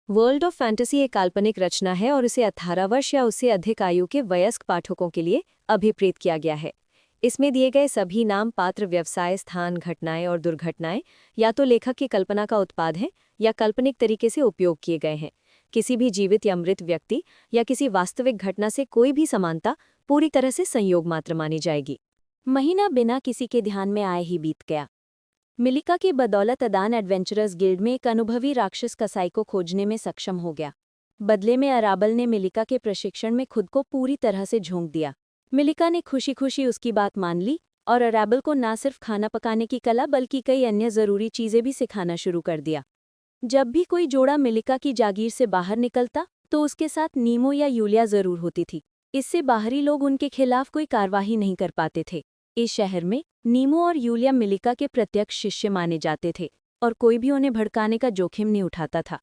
World of fantasy एक काल्पनिक रचना है और इसे 18 वर्ष या उससे अधिक आयु के वयस्क पाठकों के लिए अभिप्रेत किया गया है। इसमें दिए गए सभी नाम, पात्र, व्यवसाय, स्थान, घटनाएं और दुर्घटनाएं या तो लेखक की कल्पना का उत्पाद हैं या काल्पनिक तरीके से उपयोग किए गए हैं। किसी भी जीवित या मृत व्यक्ति या किसी वास्तविक घटना से कोई भी समानता पूरी तरह से संयोग मात्र मानी जाएगी। महीना बिना किसी के ध्यान में आए ही बीत गया। मिलिका की बदौलत अदान एडवेंचरर्स गिल्ड में एक अनुभवी राक्षस कसाई को खोजने में सक्षम हो गया। बदले में अराबल ने मिलिका के प्रशिक्षण में खुद को पूरी तरह से झोंक दिया। मिलिका ने खुशी खुशी उसकी बात मान ली और अराबल को न सिर्फ खाना पकाने की कला बल्कि कई अन्य ज़रूरी चीज़ें भी सिखाना शुरू कर दिया। जब भी कोई जोड़ा मिलिका की जागीर से बाहर निकलता तो उसके साथ नीमो या यूलिया ज़रूर होती थी। इससे बाहरी लोग उनके खिलाफ कोई कार्रवाई नहीं कर पाते थे। इस शहर में नीमो और यूलिया मिलिका के प्रत्यक्ष शिष्य माने जाते थे और कोई भी उन्हें भड़काने का जोखिम नहीं उठाता था।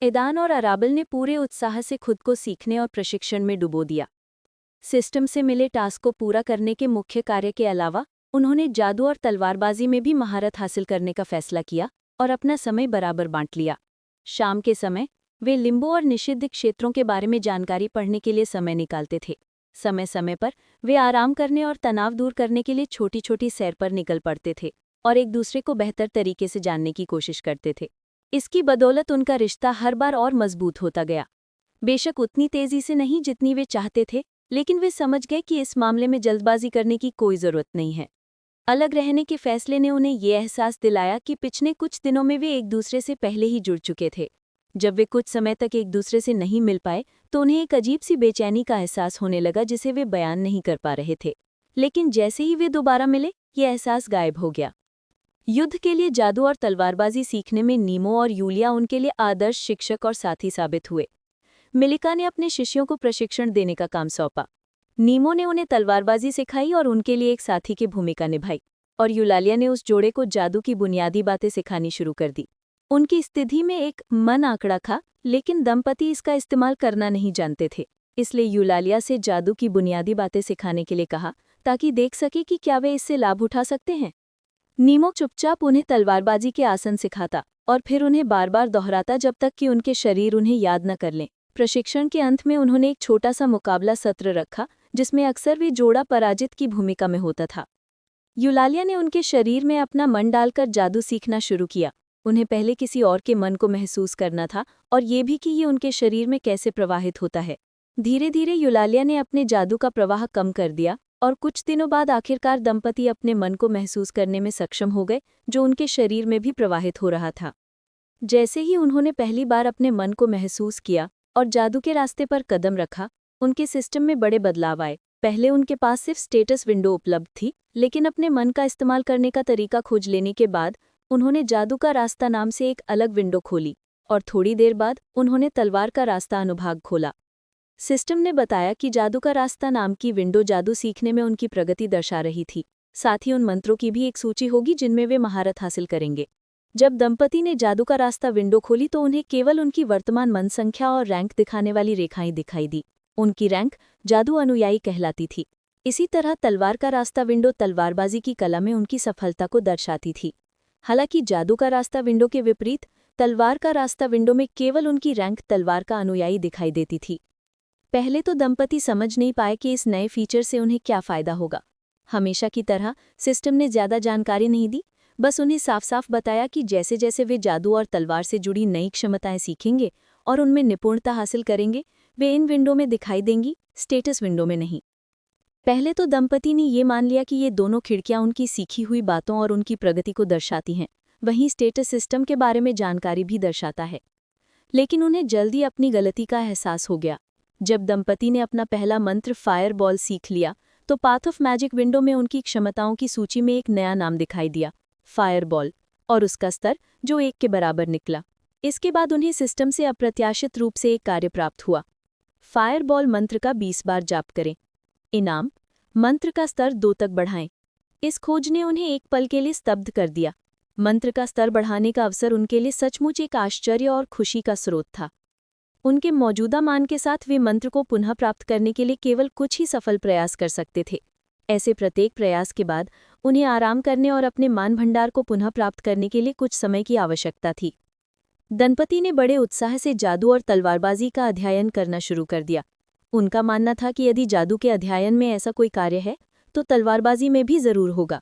एदान और अराबल ने पूरे उत्साह से खुद को सीखने और प्रशिक्षण में डुबो दिया। सिस्टम से मिले टास्क को पूरा करने के मुख्य कार्य के अलावा उन्होंने जादू और तलवारबाजी में भी महारत हासिल करने का फैसला किया और अपना समय बराबर बांट लिया। शाम के समय वे लिम्बो और निषिद्ध क्षेत्रों के बारे में जानकारी पढ़ने के लिए समय निकालते थे। समय समय पर वे आराम करने और तनाव दूर करने के लिए छोटी छोटी सैर पर निकल पड़ते थे और एक दूसरे को बेहतर तरीके से जानने की कोशिश करते थे। इसकी बदौलत उनका रिश्ता हर बार और मजबूत होता गया। बेशक उतनी तेजी से नहीं जितनी वे चाहते थे, लेकिन वे समझ गए कि इस मामले में जल्दबाजी करने की कोई ज़रूरत नहीं है। अलग रहने के फैसले ने उन्हें ये एहसास दिलाया कि पिछले कुछ दिनों में वे एक दूसरे से पहले ही जुड़ चुके थे। जब वे कुछ समय तक एक दूसरे से नहीं मिल पाए तो उन्हें एक अजीब सी बेचैनी का एहसास होने लगा जिसे वे बयान नहीं कर पा रहे थे। लेकिन जैसे ही वे दोबारा मिले ये एहसास गायब हो गया। युद्ध के लिए जादू और तलवारबाजी सीखने में नीमो और यूलिया उनके लिए आदर्श शिक्षक और साथी साबित हुए। मिलिका ने अपने शिष्यों को प्रशिक्षण देने का काम सौंपा। नीमो ने उन्हें तलवारबाजी सिखाई और उनके लिए एक साथी की भूमिका निभाई, और यूलालिया ने उस जोड़े को जादू की बुनियादी बातें सिखानी शुरू कर दी। उनकी स्थिति में एक मन आंकड़ा था, लेकिन दंपति इसका इस्तेमाल करना नहीं जानते थे। इसलिए यूलालिया से जादू की बुनियादी बातें सिखाने के लिए कहा ताकि देख सके कि क्या वे इससे लाभ उठा सकते हैं। नीमो चुपचाप उन्हें तलवारबाजी के आसन सिखाता और फिर उन्हें बार बार दोहराता जब तक कि उनके शरीर उन्हें याद न कर लें। प्रशिक्षण के अंत में उन्होंने एक छोटा सा मुकाबला सत्र रखा जिसमें अक्सर वे जोड़ा पराजित की भूमिका में होता था। यूलालिया ने उनके शरीर में अपना मन डालकर जादू सीखना शुरू किया। उन्हें पहले किसी और के मन को महसूस करना था और ये भी कि ये उनके शरीर में कैसे प्रवाहित होता है। धीरे धीरे यूलालिया ने अपने जादू का प्रवाह कम कर दिया और कुछ दिनों बाद आखिरकार दंपति अपने मन को महसूस करने में सक्षम हो गए, जो उनके शरीर में भी प्रवाहित हो रहा था। जैसे ही उन्होंने पहली बार अपने मन को महसूस किया और जादू के रास्ते पर कदम रखा, उनके सिस्टम में बड़े बदलाव आए। पहले उनके पास सिर्फ स्टेटस विंडो उपलब्ध थी, लेकिन अपने मन का इस्तेमाल करने का तरीका खोज लेने के बाद उन्होंने जादू का रास्ता नाम से एक अलग विंडो खोली और थोड़ी देर बाद उन्होंने तलवार का रास्ता अनुभाग खोला। सिस्टम ने बताया कि जादू का रास्ता नाम की विंडो जादू सीखने में उनकी प्रगति दर्शा रही थी। साथ ही उन मंत्रों की भी एक सूची होगी जिनमें वे महारत हासिल करेंगे। जब दंपति ने जादू का रास्ता विंडो खोली तो उन्हें केवल उनकी वर्तमान मन संख्या और रैंक दिखाने वाली रेखाएं दिखाई दी। उनकी रैंक जादू अनुयायी कहलाती थी। इसी तरह तलवार का रास्ता विंडो तलवारबाजी की कला में उनकी सफलता को दर्शाती थी। हालांकि जादू का रास्ता विंडो के विपरीत तलवार का रास्ता विंडो में केवल उनकी रैंक तलवार का अनुयायी दिखाई देती थी। पहले तो दंपति समझ नहीं पाए कि इस नए फीचर से उन्हें क्या फ़ायदा होगा। हमेशा की तरह सिस्टम ने ज़्यादा जानकारी नहीं दी, बस उन्हें साफ साफ बताया कि जैसे जैसे वे जादू और तलवार से जुड़ी नई क्षमताएं सीखेंगे और उनमें निपुणता हासिल करेंगे, वे इन विंडो में दिखाई देंगी, स्टेटस विंडो में नहीं। पहले तो दंपति ने ये मान लिया कि ये दोनों खिड़कियां उनकी सीखी हुई बातों और उनकी प्रगति को दर्शाती हैं, वहीं स्टेटस सिस्टम के बारे में जानकारी भी दर्शाता है। लेकिन उन्हें जल्दी अपनी गलती का एहसास हो गया। जब दंपति ने अपना पहला मंत्र फायर बॉल सीख लिया तो पाथ ऑफ मैजिक विंडो में उनकी क्षमताओं की सूची में एक नया नाम दिखाई दिया, फायर बॉल, और उसका स्तर जो 1 के बराबर निकला। इसके बाद उन्हें सिस्टम से अप्रत्याशित रूप से एक कार्य प्राप्त हुआ। फायर बॉल मंत्र का 20 बार जाप करें। इनाम, मंत्र का स्तर 2 तक बढ़ाएं। इस खोज ने उन्हें एक पल के लिए स्तब्ध कर दिया। मंत्र का स्तर बढ़ाने का अवसर उनके लिए सचमुच एक आश्चर्य और खुशी का स्रोत था। उनके मौजूदा मान के साथ वे मंत्र को पुनः प्राप्त करने के लिए केवल कुछ ही सफल प्रयास कर सकते थे। ऐसे प्रत्येक प्रयास के बाद उन्हें आराम करने और अपने मान भंडार को पुनः प्राप्त करने के लिए कुछ समय की आवश्यकता थी। दंपति ने बड़े उत्साह से जादू और तलवारबाजी का अध्ययन करना शुरू कर दिया। उनका मानना था कि यदि जादू के अध्ययन में ऐसा कोई कार्य है तो तलवारबाजी में भी जरूर होगा।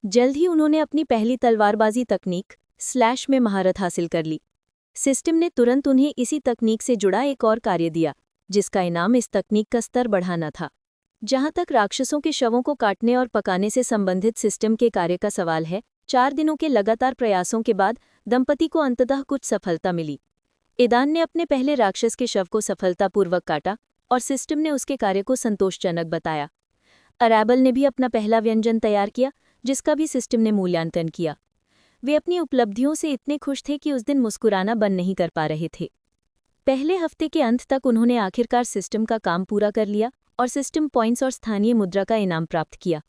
जल्द ही उन्होंने अपनी पहली तलवारबाजी तकनीक स्लैश में महारत हासिल कर ली। सिस्टम ने तुरंत उन्हें इसी तकनीक से जुड़ा एक और कार्य दिया, जिसका इनाम इस तकनीक का स्तर बढ़ाना था। जहां तक राक्षसों के शवों को काटने और पकाने से संबंधित सिस्टम के कार्य का सवाल है, 4 दिनों के लगातार प्रयासों के बाद दंपति को अंततः कुछ सफलता मिली। ईदान ने अपने पहले राक्षस के शव को सफलतापूर्वक काटा और सिस्टम ने उसके कार्य को संतोषजनक बताया। अराबल ने भी अपना पहला व्यंजन तैयार किया, जिसका भी सिस्टम ने मूल्यांकन किया। वे अपनी उपलब्धियों से इतने खुश थे कि उस दिन मुस्कुराना बंद नहीं कर पा रहे थे। पहले हफ्ते के अंत तक उन्होंने आखिरकार सिस्टम का काम पूरा कर लिया और सिस्टम पॉइंट्स और स्थानीय मुद्रा का इनाम प्राप्त किया।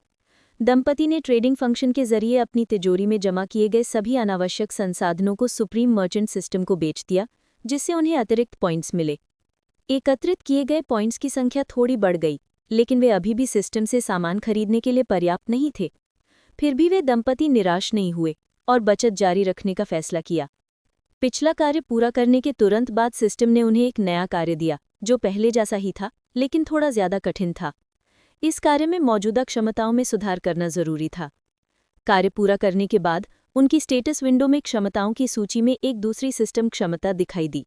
दंपति ने ट्रेडिंग फंक्शन के जरिए अपनी तिजोरी में जमा किए गए सभी अनावश्यक संसाधनों को सुप्रीम मर्चेंट सिस्टम को बेच दिया, जिससे उन्हें अतिरिक्त पॉइंट्स मिले। एकत्रित किए गए पॉइंट्स की संख्या थोड़ी बढ़ गई, लेकिन वे अभी भी सिस्टम से सामान खरीदने के लिए पर्याप्त नहीं थे। फिर भी वे दंपति निराश नहीं हुए और बचत जारी रखने का फैसला किया। पिछला कार्य पूरा करने के तुरंत बाद सिस्टम ने उन्हें एक नया कार्य दिया, जो पहले जैसा ही था, लेकिन थोड़ा ज्यादा कठिन था। इस कार्य में मौजूदा क्षमताओं में सुधार करना जरूरी था। कार्य पूरा करने के बाद उनकी स्टेटस विंडो में क्षमताओं की सूची में एक दूसरी सिस्टम क्षमता दिखाई दी।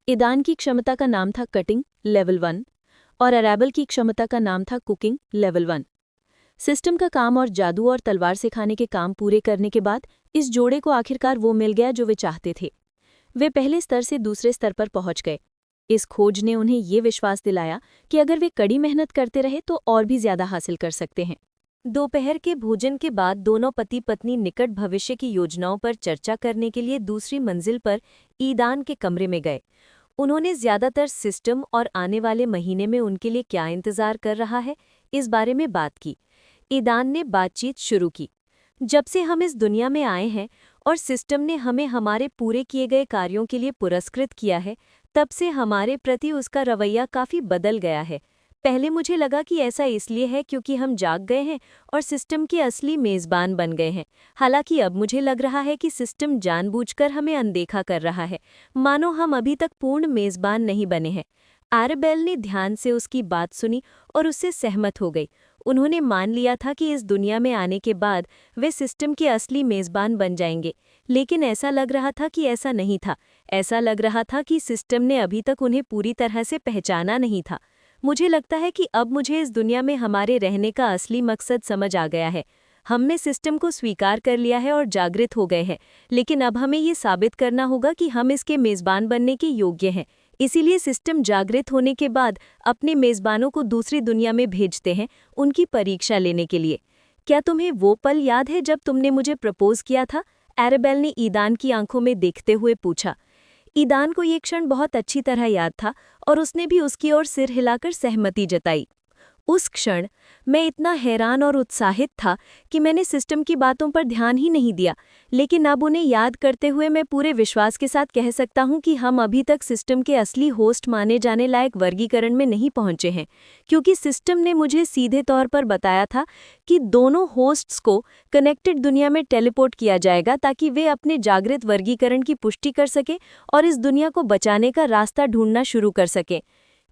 ईदान की क्षमता का नाम था कटिंग लेवल 1 और अराबल की क्षमता का नाम था कुकिंग लेवल 1। सिस्टम का काम और जादू और तलवार सिखाने के काम पूरे करने के बाद इस जोड़े को आखिरकार वो मिल गया जो वे चाहते थे। वे पहले स्तर से दूसरे स्तर पर पहुंच गए। इस खोज ने उन्हें ये विश्वास दिलाया कि अगर वे कड़ी मेहनत करते रहे तो और भी ज्यादा हासिल कर सकते हैं। दोपहर के भोजन के बाद दोनों पति पत्नी निकट भविष्य की योजनाओं पर चर्चा करने के लिए दूसरी मंजिल पर ईदान के कमरे में गए। उन्होंने ज्यादातर सिस्टम और आने वाले महीने में उनके लिए क्या इंतजार कर रहा है, इस बारे में बात की। ईदान ने बातचीत शुरू की। जब से हम इस दुनिया में आए हैं और सिस्टम ने हमें हमारे पूरे किए गए कार्यों के लिए पुरस्कृत किया है, तब से हमारे प्रति उसका रवैया काफ़ी बदल गया है। पहले मुझे लगा कि ऐसा इसलिए है क्योंकि हम जाग गए हैं और सिस्टम के असली मेज़बान बन गए हैं। हालांकि अब मुझे लग रहा है कि सिस्टम जानबूझकर हमें अनदेखा कर रहा है, मानो हम अभी तक पूर्ण मेज़बान नहीं बने हैं। एराबेल ने ध्यान से उसकी बात सुनी और उससे सहमत हो गई। उन्होंने मान लिया था कि इस दुनिया में आने के बाद वे सिस्टम के असली मेज़बान बन जाएंगे, लेकिन ऐसा लग रहा था कि ऐसा नहीं था। ऐसा लग रहा था कि सिस्टम ने अभी तक उन्हें पूरी तरह से पहचाना नहीं था। मुझे लगता है कि अब मुझे इस दुनिया में हमारे रहने का असली मकसद समझ आ गया है। हमने सिस्टम को स्वीकार कर लिया है और जागृत हो गए हैं, लेकिन अब हमें ये साबित करना होगा कि हम इसके मेज़बान बनने के योग्य हैं। इसीलिए सिस्टम जागृत होने के बाद अपने मेज़बानों को दूसरी दुनिया में भेजते हैं, उनकी परीक्षा लेने के लिए। क्या तुम्हें वो पल याद है जब तुमने मुझे प्रपोज किया था? एराबेल ने ईदान की आंखों में देखते हुए पूछा। ईदान को ये क्षण बहुत अच्छी तरह याद था और उसने भी उसकी ओर सिर हिलाकर सहमति जताई। उस क्षण मैं इतना हैरान और उत्साहित था कि मैंने सिस्टम की बातों पर ध्यान ही नहीं दिया, लेकिन अब उन्हें याद करते हुए मैं पूरे विश्वास के साथ कह सकता हूं कि हम अभी तक सिस्टम के असली होस्ट माने जाने लायक वर्गीकरण में नहीं पहुंचे हैं, क्योंकि सिस्टम ने मुझे सीधे तौर पर बताया था कि दोनों होस्ट्स को कनेक्टेड दुनिया में टेलीपोर्ट किया जाएगा ताकि वे अपने जागृत वर्गीकरण की पुष्टि कर सकें और इस दुनिया को बचाने का रास्ता ढूंढना शुरू कर सकें।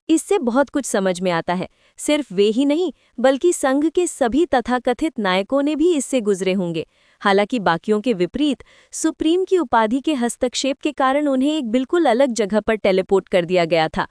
इससे बहुत कुछ समझ में आता है। सिर्फ वे ही नहीं, बल्कि संघ के सभी तथाकथित नायकों ने भी इससे गुजरे होंगे। हालांकि बाकियों के विपरीत, सुप्रीम की उपाधि के हस्तक्षेप के कारण उन्हें एक बिल्कुल अलग जगह पर टेलीपोर्ट कर दिया गया था।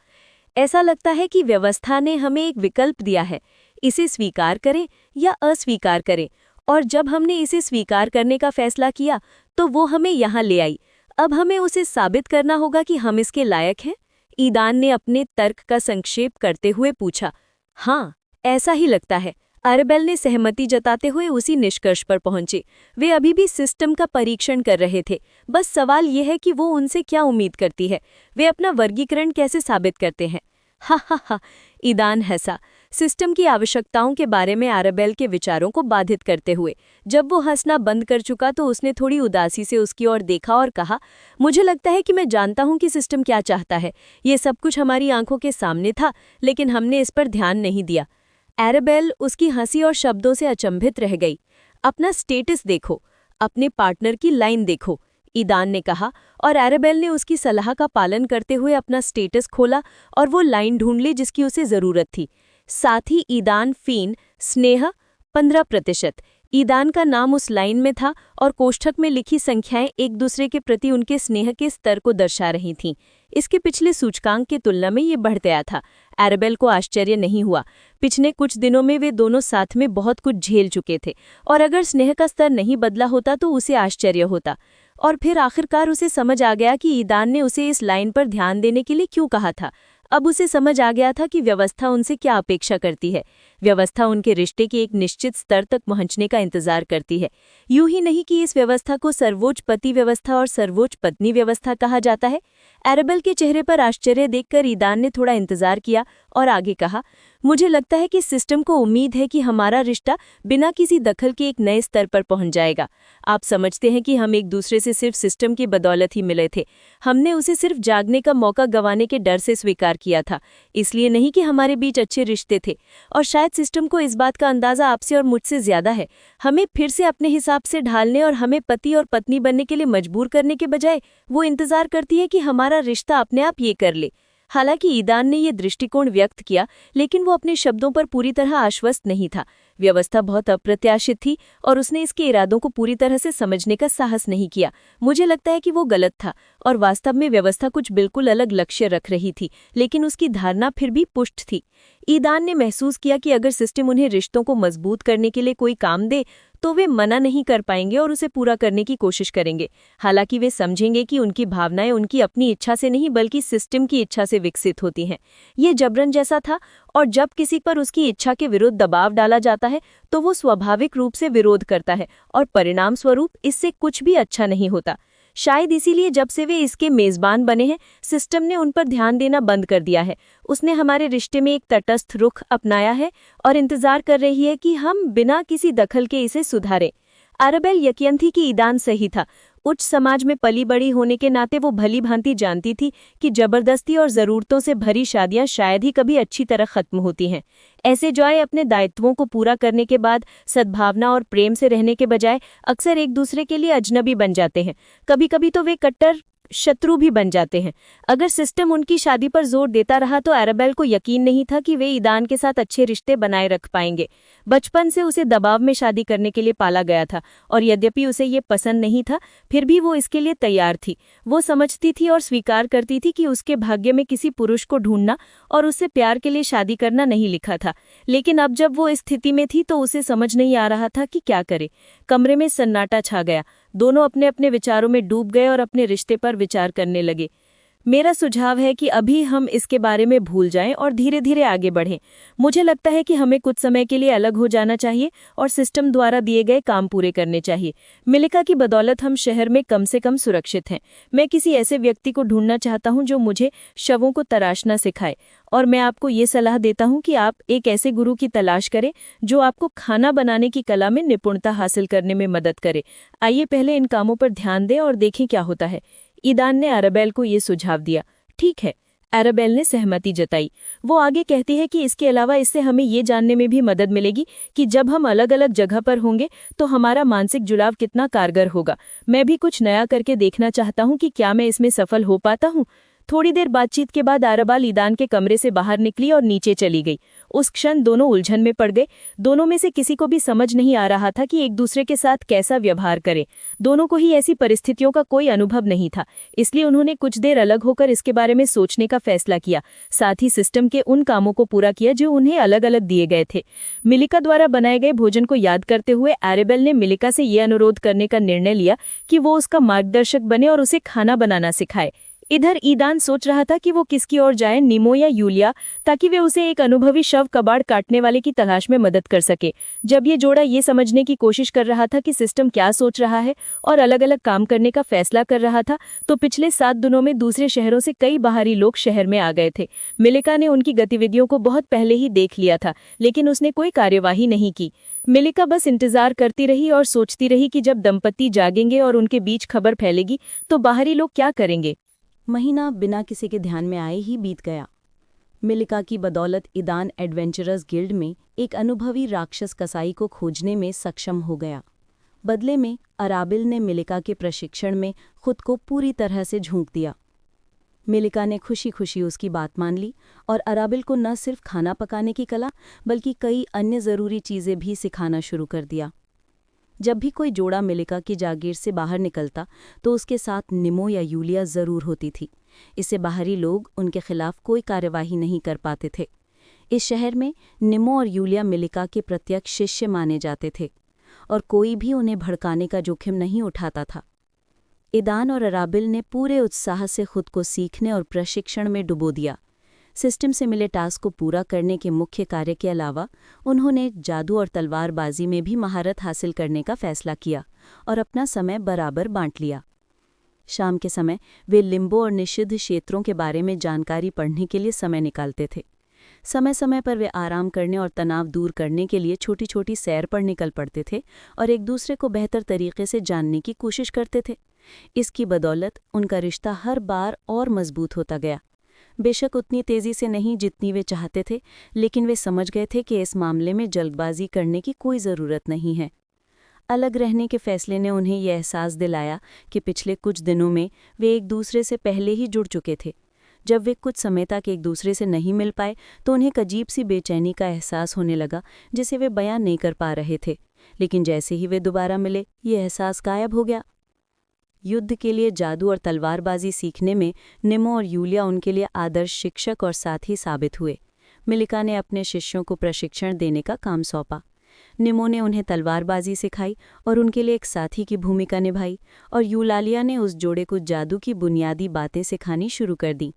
ऐसा लगता है कि व्यवस्था ने हमें एक विकल्प दिया है, इसे स्वीकार करें या अस्वीकार करें, और जब हमने इसे स्वीकार करने का फैसला किया तो वो हमें यहाँ ले आई। अब हमें उसे साबित करना होगा कि हम इसके लायक हैं। ईदान ने अपने तर्क का संक्षेप करते हुए पूछा। हाँ, ऐसा ही लगता है। एराबेल ने सहमति जताते हुए उसी निष्कर्ष पर पहुंचे। वे अभी भी सिस्टम का परीक्षण कर रहे थे। बस सवाल यह है कि वो उनसे क्या उम्मीद करती है, वे अपना वर्गीकरण कैसे साबित करते हैं। हा हा हा, ईदान हंसा, सिस्टम की आवश्यकताओं के बारे में एराबेल के विचारों को बाधित करते हुए। जब वो हंसना बंद कर चुका तो उसने थोड़ी उदासी से उसकी ओर देखा और कहा, मुझे लगता है कि मैं जानता हूं कि सिस्टम क्या चाहता है। ये सब कुछ हमारी आंखों के सामने था, लेकिन हमने इस पर ध्यान नहीं दिया। एराबेल उसकी हंसी और शब्दों से अचंभित रह गई। अपना स्टेटस देखो, अपने पार्टनर की लाइन देखो, ईदान ने कहा, और एरेबेल ने उसकी सलाह का पालन करते हुए अपना स्टेटस खोला और वो लाइन ढूंढ ली जिसकी उसे जरूरत थी। साथ ही ईदान फीन स्नेह 15%। ईदान का नाम उस लाइन में था और कोष्ठक में लिखी संख्याएं एक दूसरे के प्रति उनके स्नेह के स्तर को दर्शा रही थीं। इसके पिछले सूचकांक की तुलना में ये बढ़ गया था। एरेबेल को आश्चर्य नहीं हुआ। पिछले कुछ दिनों में वे दोनों साथ में बहुत कुछ झेल चुके थे और अगर स्नेह का स्तर नहीं बदला होता तो उसे आश्चर्य होता। और फिर आखिरकार उसे समझ आ गया कि ईदान ने उसे इस लाइन पर ध्यान देने के लिए क्यों कहा था। अब उसे समझ आ गया था कि व्यवस्था उनसे क्या अपेक्षा करती है। व्यवस्था उनके रिश्ते के एक निश्चित स्तर तक पहुंचने का इंतजार करती है। यूं ही नहीं कि इस व्यवस्था को सर्वोच्च पति व्यवस्था और सर्वोच्च पत्नी व्यवस्था कहा जाता है। एरेबेल के चेहरे पर आश्चर्य देखकर ईदान ने थोड़ा इंतजार किया और आगे कहा, मुझे लगता है कि सिस्टम को उम्मीद है कि हमारा रिश्ता बिना किसी दखल के एक नए स्तर पर पहुंच जाएगा। आप समझते हैं कि हम एक दूसरे से सिर्फ सिस्टम की बदौलत ही मिले थे। हमने उसे सिर्फ जागने का मौका गंवाने के डर से स्वीकार किया था, इसलिए नहीं कि हमारे बीच अच्छे रिश्ते थे। और शायद सिस्टम को इस बात का अंदाजा आपसे और मुझसे ज्यादा है। हमें फिर से अपने हिसाब से ढालने और हमें पति और पत्नी बनने के लिए मजबूर करने के बजाय वो इंतजार करती है कि हमारा रिश्ता अपने आप ये कर ले। हालांकि ईदान ने यह दृष्टिकोण व्यक्त किया, लेकिन वो अपने शब्दों पर पूरी तरह आश्वस्त नहीं था। व्यवस्था बहुत अप्रत्याशित थी और उसने इसके इरादों को पूरी तरह से समझने का साहस नहीं किया। मुझे लगता है कि वो गलत था और वास्तव में व्यवस्था कुछ बिल्कुल अलग लक्ष्य रख रही थी, लेकिन उसकी धारणा फिर भी पुष्ट थी। ईदान ने महसूस किया कि अगर सिस्टम उन्हें रिश्तों को मजबूत करने के लिए कोई काम दे तो वे मना नहीं कर पाएंगे और उसे पूरा करने की कोशिश करेंगे। हालांकि वे समझेंगे कि उनकी भावनाएं उनकी अपनी इच्छा से नहीं बल्कि सिस्टम की इच्छा से विकसित होती हैं। ये जबरन जैसा था और जब किसी पर उसकी इच्छा के विरुद्ध दबाव डाला जाता है तो वो स्वाभाविक रूप से विरोध करता है और परिणाम स्वरूप इससे कुछ भी अच्छा नहीं होता। शायद इसीलिए जब से वे इसके मेजबान बने हैं, सिस्टम ने उन पर ध्यान देना बंद कर दिया है। उसने हमारे रिश्ते में एक तटस्थ रुख अपनाया है और इंतजार कर रही है कि हम बिना किसी दखल के इसे सुधारें। एरेबेल यकीन थी कि ईदान सही था। उच्च समाज में पली बड़ी होने के नाते वो भली भांति जानती थी कि जबरदस्ती और ज़रूरतों से भरी शादियां शायद ही कभी अच्छी तरह खत्म होती हैं। ऐसे जॉय अपने दायित्वों को पूरा करने के बाद सद्भावना और प्रेम से रहने के बजाय अक्सर एक दूसरे के लिए अजनबी बन जाते हैं। कभी कभी तो वे कट्टर शत्रु भी बन जाते हैं। अगर सिस्टम उनकी शादी पर जोर देता रहा तो एरेबेल को यकीन नहीं था कि वे ईदान के साथ अच्छे रिश्ते बनाए रख पाएंगे। बचपन से उसे दबाव में शादी करने के लिए पाला गया था और यद्यपि उसे ये पसंद नहीं था, फिर भी वो इसके लिए तैयार थी। वो समझती थी और स्वीकार करती थी कि उसके भाग्य में किसी पुरुष को ढूंढना और उससे प्यार के लिए शादी करना नहीं लिखा था। लेकिन अब जब वो इस स्थिति में थी तो उसे समझ नहीं आ रहा था कि क्या करे। कमरे में सन्नाटा छा गया। दोनों अपने अपने विचारों में डूब गए और अपने रिश्ते पर विचार करने लगे। मेरा सुझाव है कि अभी हम इसके बारे में भूल जाएं और धीरे धीरे आगे बढ़ें। मुझे लगता है कि हमें कुछ समय के लिए अलग हो जाना चाहिए और सिस्टम द्वारा दिए गए काम पूरे करने चाहिए। मिलिका की बदौलत हम शहर में कम से कम सुरक्षित हैं। मैं किसी ऐसे व्यक्ति को ढूंढना चाहता हूं जो मुझे शवों को तराशना सिखाए, और मैं आपको ये सलाह देता हूं कि आप एक ऐसे गुरु की तलाश करें जो आपको खाना बनाने की कला में निपुणता हासिल करने में मदद करे। आइए पहले इन कामों पर ध्यान दें और देखें क्या होता है। ईदान ने एरेबेल को ये सुझाव दिया। ठीक है, एरेबेल ने सहमति जताई। वो आगे कहती है कि इसके अलावा इससे हमें ये जानने में भी मदद मिलेगी कि जब हम अलग अलग जगह पर होंगे तो हमारा मानसिक जुड़ाव कितना कारगर होगा। मैं भी कुछ नया करके देखना चाहता हूँ कि क्या मैं इसमें सफल हो पाता हूँ। थोड़ी देर बातचीत के बाद एरेबेल ईदान के कमरे से बाहर निकली और नीचे चली गई। उस क्षण दोनों उलझन में पड़ गए। दोनों में से किसी को भी समझ नहीं आ रहा था कि एक दूसरे के साथ कैसा व्यवहार करें। दोनों को ही ऐसी परिस्थितियों का कोई अनुभव नहीं था, इसलिए उन्होंने कुछ देर अलग होकर इसके बारे में सोचने का फैसला किया। साथ ही सिस्टम के उन कामों को पूरा किया जो उन्हें अलग अलग दिए गए थे। मिलिका द्वारा बनाए गए भोजन को याद करते हुए एरेबेल ने मिलिका से ये अनुरोध करने का निर्णय लिया कि वो उसका मार्गदर्शक बने और उसे खाना बनाना सिखाए। इधर ईदान सोच रहा था कि वो किसकी ओर जाए, निमो या यूलिया, ताकि वे उसे एक अनुभवी शव कबाड़ काटने वाले की तलाश में मदद कर सके। जब ये जोड़ा ये समझने की कोशिश कर रहा था कि सिस्टम क्या सोच रहा है और अलग अलग काम करने का फैसला कर रहा था, तो पिछले 7 दिनों में दूसरे शहरों से कई बाहरी लोग शहर में आ गए थे। मिलिका ने उनकी गतिविधियों को बहुत पहले ही देख लिया था, लेकिन उसने कोई कार्यवाही नहीं की। मिलिका बस इंतजार करती रही और सोचती रही कि जब दंपति जागेंगे और उनके बीच खबर फैलेगी तो बाहरी लोग क्या करेंगे। महीना बिना किसी के ध्यान में आए ही बीत गया। मिलिका की बदौलत ईदान एडवेंचरर्स गिल्ड में एक अनुभवी राक्षस कसाई को खोजने में सक्षम हो गया। बदले में अराबिल ने मिलिका के प्रशिक्षण में खुद को पूरी तरह से झोंक दिया। मिलिका ने खुशी खुशी उसकी बात मान ली और अराबिल को न सिर्फ खाना पकाने की कला बल्कि कई अन्य ज़रूरी चीज़ें भी सिखाना शुरू कर दिया। जब भी कोई जोड़ा मिलिका की जागीर से बाहर निकलता तो उसके साथ निमो या यूलिया ज़रूर होती थी। इससे बाहरी लोग उनके खिलाफ कोई कार्यवाही नहीं कर पाते थे। इस शहर में निमो और यूलिया मिलिका के प्रत्यक्ष शिष्य माने जाते थे और कोई भी उन्हें भड़काने का जोखिम नहीं उठाता था। ईदान और अराबिल ने पूरे उत्साह से खुद को सीखने और प्रशिक्षण में डुबो दिया। सिस्टम से मिले टास्क को पूरा करने के मुख्य कार्य के अलावा उन्होंने जादू और तलवारबाजी में भी महारत हासिल करने का फैसला किया और अपना समय बराबर बांट लिया। शाम के समय वे लिम्बो और निषिद्ध क्षेत्रों के बारे में जानकारी पढ़ने के लिए समय निकालते थे। समय समय पर वे आराम करने और तनाव दूर करने के लिए छोटी छोटी सैर पर निकल पड़ते थे और एक दूसरे को बेहतर तरीके से जानने की कोशिश करते थे। इसकी बदौलत उनका रिश्ता हर बार और मजबूत होता गया। बेशक उतनी तेजी से नहीं जितनी वे चाहते थे, लेकिन वे समझ गए थे कि इस मामले में जल्दबाजी करने की कोई ज़रूरत नहीं है। अलग रहने के फैसले ने उन्हें यह एहसास दिलाया कि पिछले कुछ दिनों में वे एक दूसरे से पहले ही जुड़ चुके थे। जब वे कुछ समय तक एक दूसरे से नहीं मिल पाए तो उन्हें एक अजीब सी बेचैनी का एहसास होने लगा जिसे वे बयान नहीं कर पा रहे थे। लेकिन जैसे ही वे दोबारा मिले ये एहसास गायब हो गया। युद्ध के लिए जादू और तलवारबाजी सीखने में निमो और यूलिया उनके लिए आदर्श शिक्षक और साथी साबित हुए। मिलिका ने अपने शिष्यों को प्रशिक्षण देने का काम सौंपा। निमो ने उन्हें तलवारबाजी सिखाई और उनके लिए एक साथी की भूमिका निभाई और यूलालिया ने उस जोड़े को जादू की बुनियादी बातें सिखानी शुरू कर दी।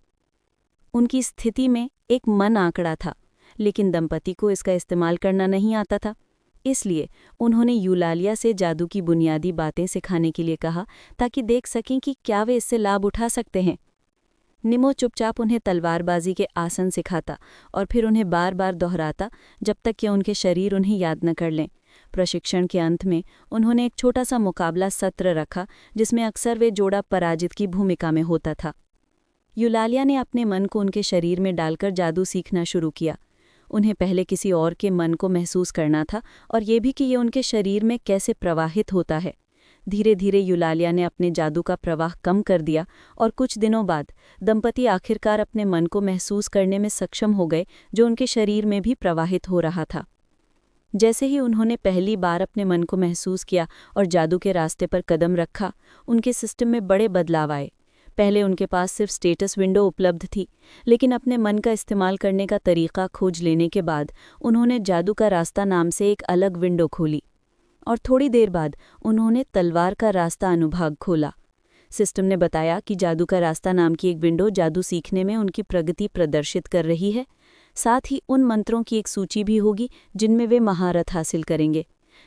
उनकी स्थिति में एक मन आंकड़ा था, लेकिन दंपति को इसका इस्तेमाल करना नहीं आता था। इसलिए उन्होंने यूलालिया से जादू की बुनियादी बातें सिखाने के लिए कहा ताकि देख सकें कि क्या वे इससे लाभ उठा सकते हैं। निमो चुपचाप उन्हें तलवारबाजी के आसन सिखाता और फिर उन्हें बार बार दोहराता जब तक कि उनके शरीर उन्हें याद न कर लें। प्रशिक्षण के अंत में उन्होंने एक छोटा सा मुकाबला सत्र रखा जिसमें अक्सर वे जोड़ा पराजित की भूमिका में होता था। यूलालिया ने अपने मन को उनके शरीर में डालकर जादू सीखना शुरू किया। उन्हें पहले किसी और के मन को महसूस करना था और ये भी कि ये उनके शरीर में कैसे प्रवाहित होता है। धीरे धीरे यूलालिया ने अपने जादू का प्रवाह कम कर दिया और कुछ दिनों बाद दंपति आखिरकार अपने मन को महसूस करने में सक्षम हो गए जो उनके शरीर में भी प्रवाहित हो रहा था। जैसे ही उन्होंने पहली बार अपने मन को महसूस किया और जादू के रास्ते पर कदम रखा, उनके सिस्टम में बड़े बदलाव आए। पहले उनके पास सिर्फ स्टेटस विंडो उपलब्ध थी, लेकिन अपने मन का इस्तेमाल करने का तरीका खोज लेने के बाद उन्होंने जादू का रास्ता नाम से एक अलग विंडो खोली और थोड़ी देर बाद उन्होंने तलवार का रास्ता अनुभाग खोला। सिस्टम ने बताया कि जादू का रास्ता नाम की एक विंडो जादू सीखने में उनकी प्रगति प्रदर्शित कर रही है। साथ ही उन मंत्रों की एक सूची भी होगी जिनमें वे महारत हासिल करेंगे।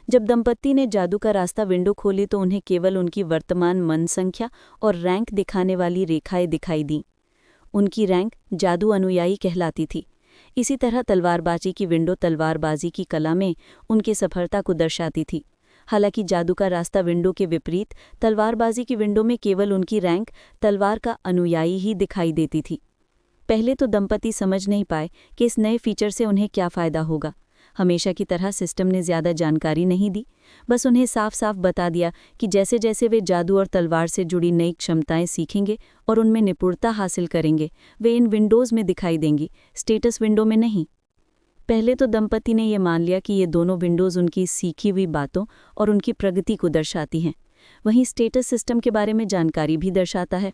जब दंपति ने जादू का रास्ता विंडो खोली तो उन्हें केवल उनकी वर्तमान मन संख्या और रैंक दिखाने वाली रेखाएं दिखाई दीं। उनकी रैंक जादू अनुयायी कहलाती थी। इसी तरह तलवारबाजी की विंडो तलवारबाजी की कला में उनकी सफलता को दर्शाती थी। हालांकि जादू का रास्ता विंडो के विपरीत तलवारबाजी की विंडो में केवल उनकी रैंक तलवार का अनुयायी ही दिखाई देती थी। पहले तो दंपति समझ नहीं पाए कि इस नए फीचर से उन्हें क्या फ़ायदा होगा। हमेशा की तरह सिस्टम ने ज़्यादा जानकारी नहीं दी, बस उन्हें साफ साफ बता दिया कि जैसे जैसे वे जादू और तलवार से जुड़ी नई क्षमताएं सीखेंगे और उनमें निपुणता हासिल करेंगे, वे इन विंडोज़ में दिखाई देंगी, स्टेटस विंडो में नहीं। पहले तो दंपति ने यह मान लिया कि ये दोनों विंडोज़ उनकी सीखी हुई बातों और उनकी प्रगति को दर्शाती हैं। वहीं स्टेटस सिस्टम के बारे में जानकारी भी दर्शाता है।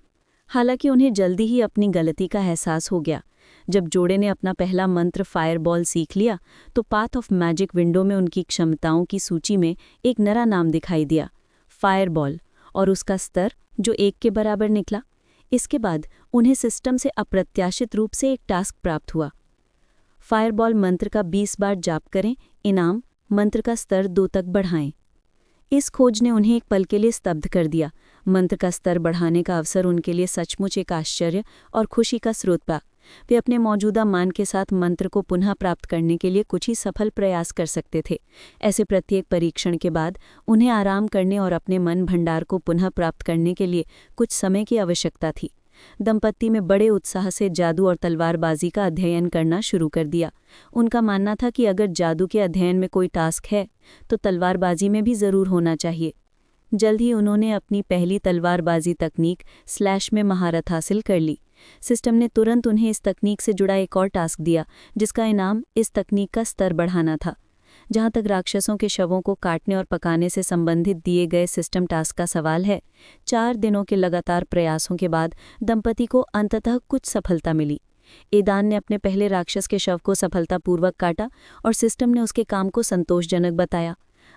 हालांकि उन्हें जल्दी ही अपनी गलती का एहसास हो गया। जब जोड़े ने अपना पहला मंत्र फायरबॉल सीख लिया तो पाथ ऑफ मैजिक विंडो में उनकी क्षमताओं की सूची में एक नया नाम दिखाई दिया, फायरबॉल, और उसका स्तर जो 1 के बराबर निकला। इसके बाद उन्हें सिस्टम से अप्रत्याशित रूप से एक टास्क प्राप्त हुआ। फायरबॉल मंत्र का 20 बार जाप करें, इनाम मंत्र का स्तर 2 तक बढ़ाएं। इस खोज ने उन्हें एक पल के लिए स्तब्ध कर दिया। मंत्र का स्तर बढ़ाने का अवसर उनके लिए सचमुच एक आश्चर्य और खुशी का स्रोत था। वे अपने मौजूदा मान के साथ मंत्र को पुनः प्राप्त करने के लिए कुछ ही सफल प्रयास कर सकते थे। ऐसे प्रत्येक परीक्षण के बाद उन्हें आराम करने और अपने मन भंडार को पुनः प्राप्त करने के लिए कुछ समय की आवश्यकता थी। दंपत्ति में बड़े उत्साह से जादू और तलवारबाजी का अध्ययन करना शुरू कर दिया। उनका मानना था कि अगर जादू के अध्ययन में कोई टास्क है तो तलवारबाजी में भी ज़रूर होना चाहिए। जल्द ही उन्होंने अपनी पहली तलवारबाजी तकनीक स्लैश में महारत हासिल कर ली। सिस्टम ने तुरंत उन्हें इस तकनीक से जुड़ा एक और टास्क दिया, जिसका इनाम इस तकनीक का स्तर बढ़ाना था। जहां तक राक्षसों के शवों को काटने और पकाने से संबंधित दिए गए सिस्टम टास्क का सवाल है, 4 दिनों के लगातार प्रयासों के बाद दंपति को अंततः कुछ सफलता मिली। ईदान ने अपने पहले राक्षस के शव को सफलतापूर्वक काटा और सिस्टम ने उसके काम को संतोषजनक बताया।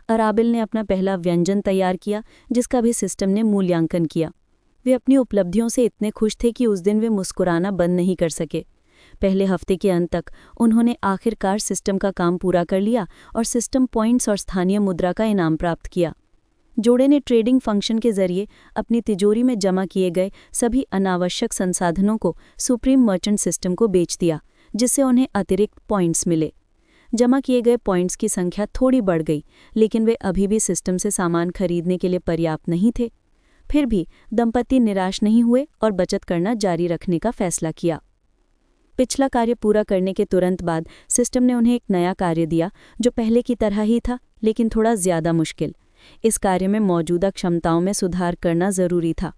अराबिल ने अपना पहला व्यंजन तैयार किया, जिसका भी सिस्टम ने मूल्यांकन किया। वे अपनी उपलब्धियों से इतने खुश थे कि उस दिन वे मुस्कुराना बंद नहीं कर सके। पहले हफ्ते के अंत तक उन्होंने आखिरकार सिस्टम का काम पूरा कर लिया और सिस्टम पॉइंट्स और स्थानीय मुद्रा का इनाम प्राप्त किया। जोड़े ने ट्रेडिंग फंक्शन के जरिए अपनी तिजोरी में जमा किए गए सभी अनावश्यक संसाधनों को सुप्रीम मर्चेंट सिस्टम को बेच दिया, जिससे उन्हें अतिरिक्त पॉइंट्स मिले। जमा किए गए पॉइंट्स की संख्या थोड़ी बढ़ गई, लेकिन वे अभी भी सिस्टम से सामान खरीदने के लिए पर्याप्त नहीं थे। फिर भी दंपति निराश नहीं हुए और बचत करना जारी रखने का फैसला किया। पिछला कार्य पूरा करने के तुरंत बाद सिस्टम ने उन्हें एक नया कार्य दिया, जो पहले की तरह ही था, लेकिन थोड़ा ज़्यादा मुश्किल। इस कार्य में मौजूदा क्षमताओं में सुधार करना ज़रूरी था।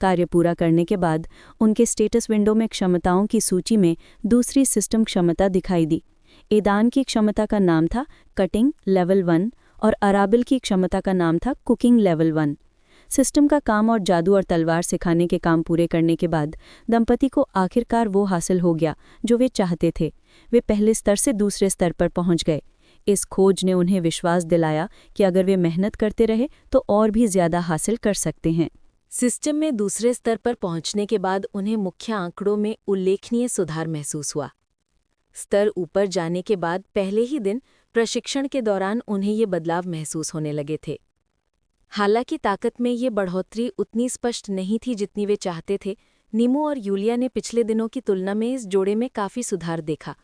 कार्य पूरा करने के बाद उनके स्टेटस विंडो में क्षमताओं की सूची में दूसरी सिस्टम क्षमता दिखाई दी। ईदान की क्षमता का नाम था कटिंग लेवल 1 और अराबिल की क्षमता का नाम था कुकिंग लेवल 1। सिस्टम का काम और जादू और तलवार सिखाने के काम पूरे करने के बाद दंपति को आखिरकार वो हासिल हो गया जो वे चाहते थे। वे पहले स्तर से दूसरे स्तर पर पहुंच गए। इस खोज ने उन्हें विश्वास दिलाया कि अगर वे मेहनत करते रहे तो और भी ज़्यादा हासिल कर सकते हैं। सिस्टम में दूसरे स्तर पर पहुंचने के बाद उन्हें मुख्य आंकड़ों में उल्लेखनीय सुधार महसूस हुआ। स्तर ऊपर जाने के बाद पहले ही दिन प्रशिक्षण के दौरान उन्हें ये बदलाव महसूस होने लगे थे। हालांकि ताकत में ये बढ़ोतरी उतनी स्पष्ट नहीं थी जितनी वे चाहते थे। नीमू और यूलिया ने पिछले दिनों की तुलना में इस जोड़े में काफ़ी सुधार देखा।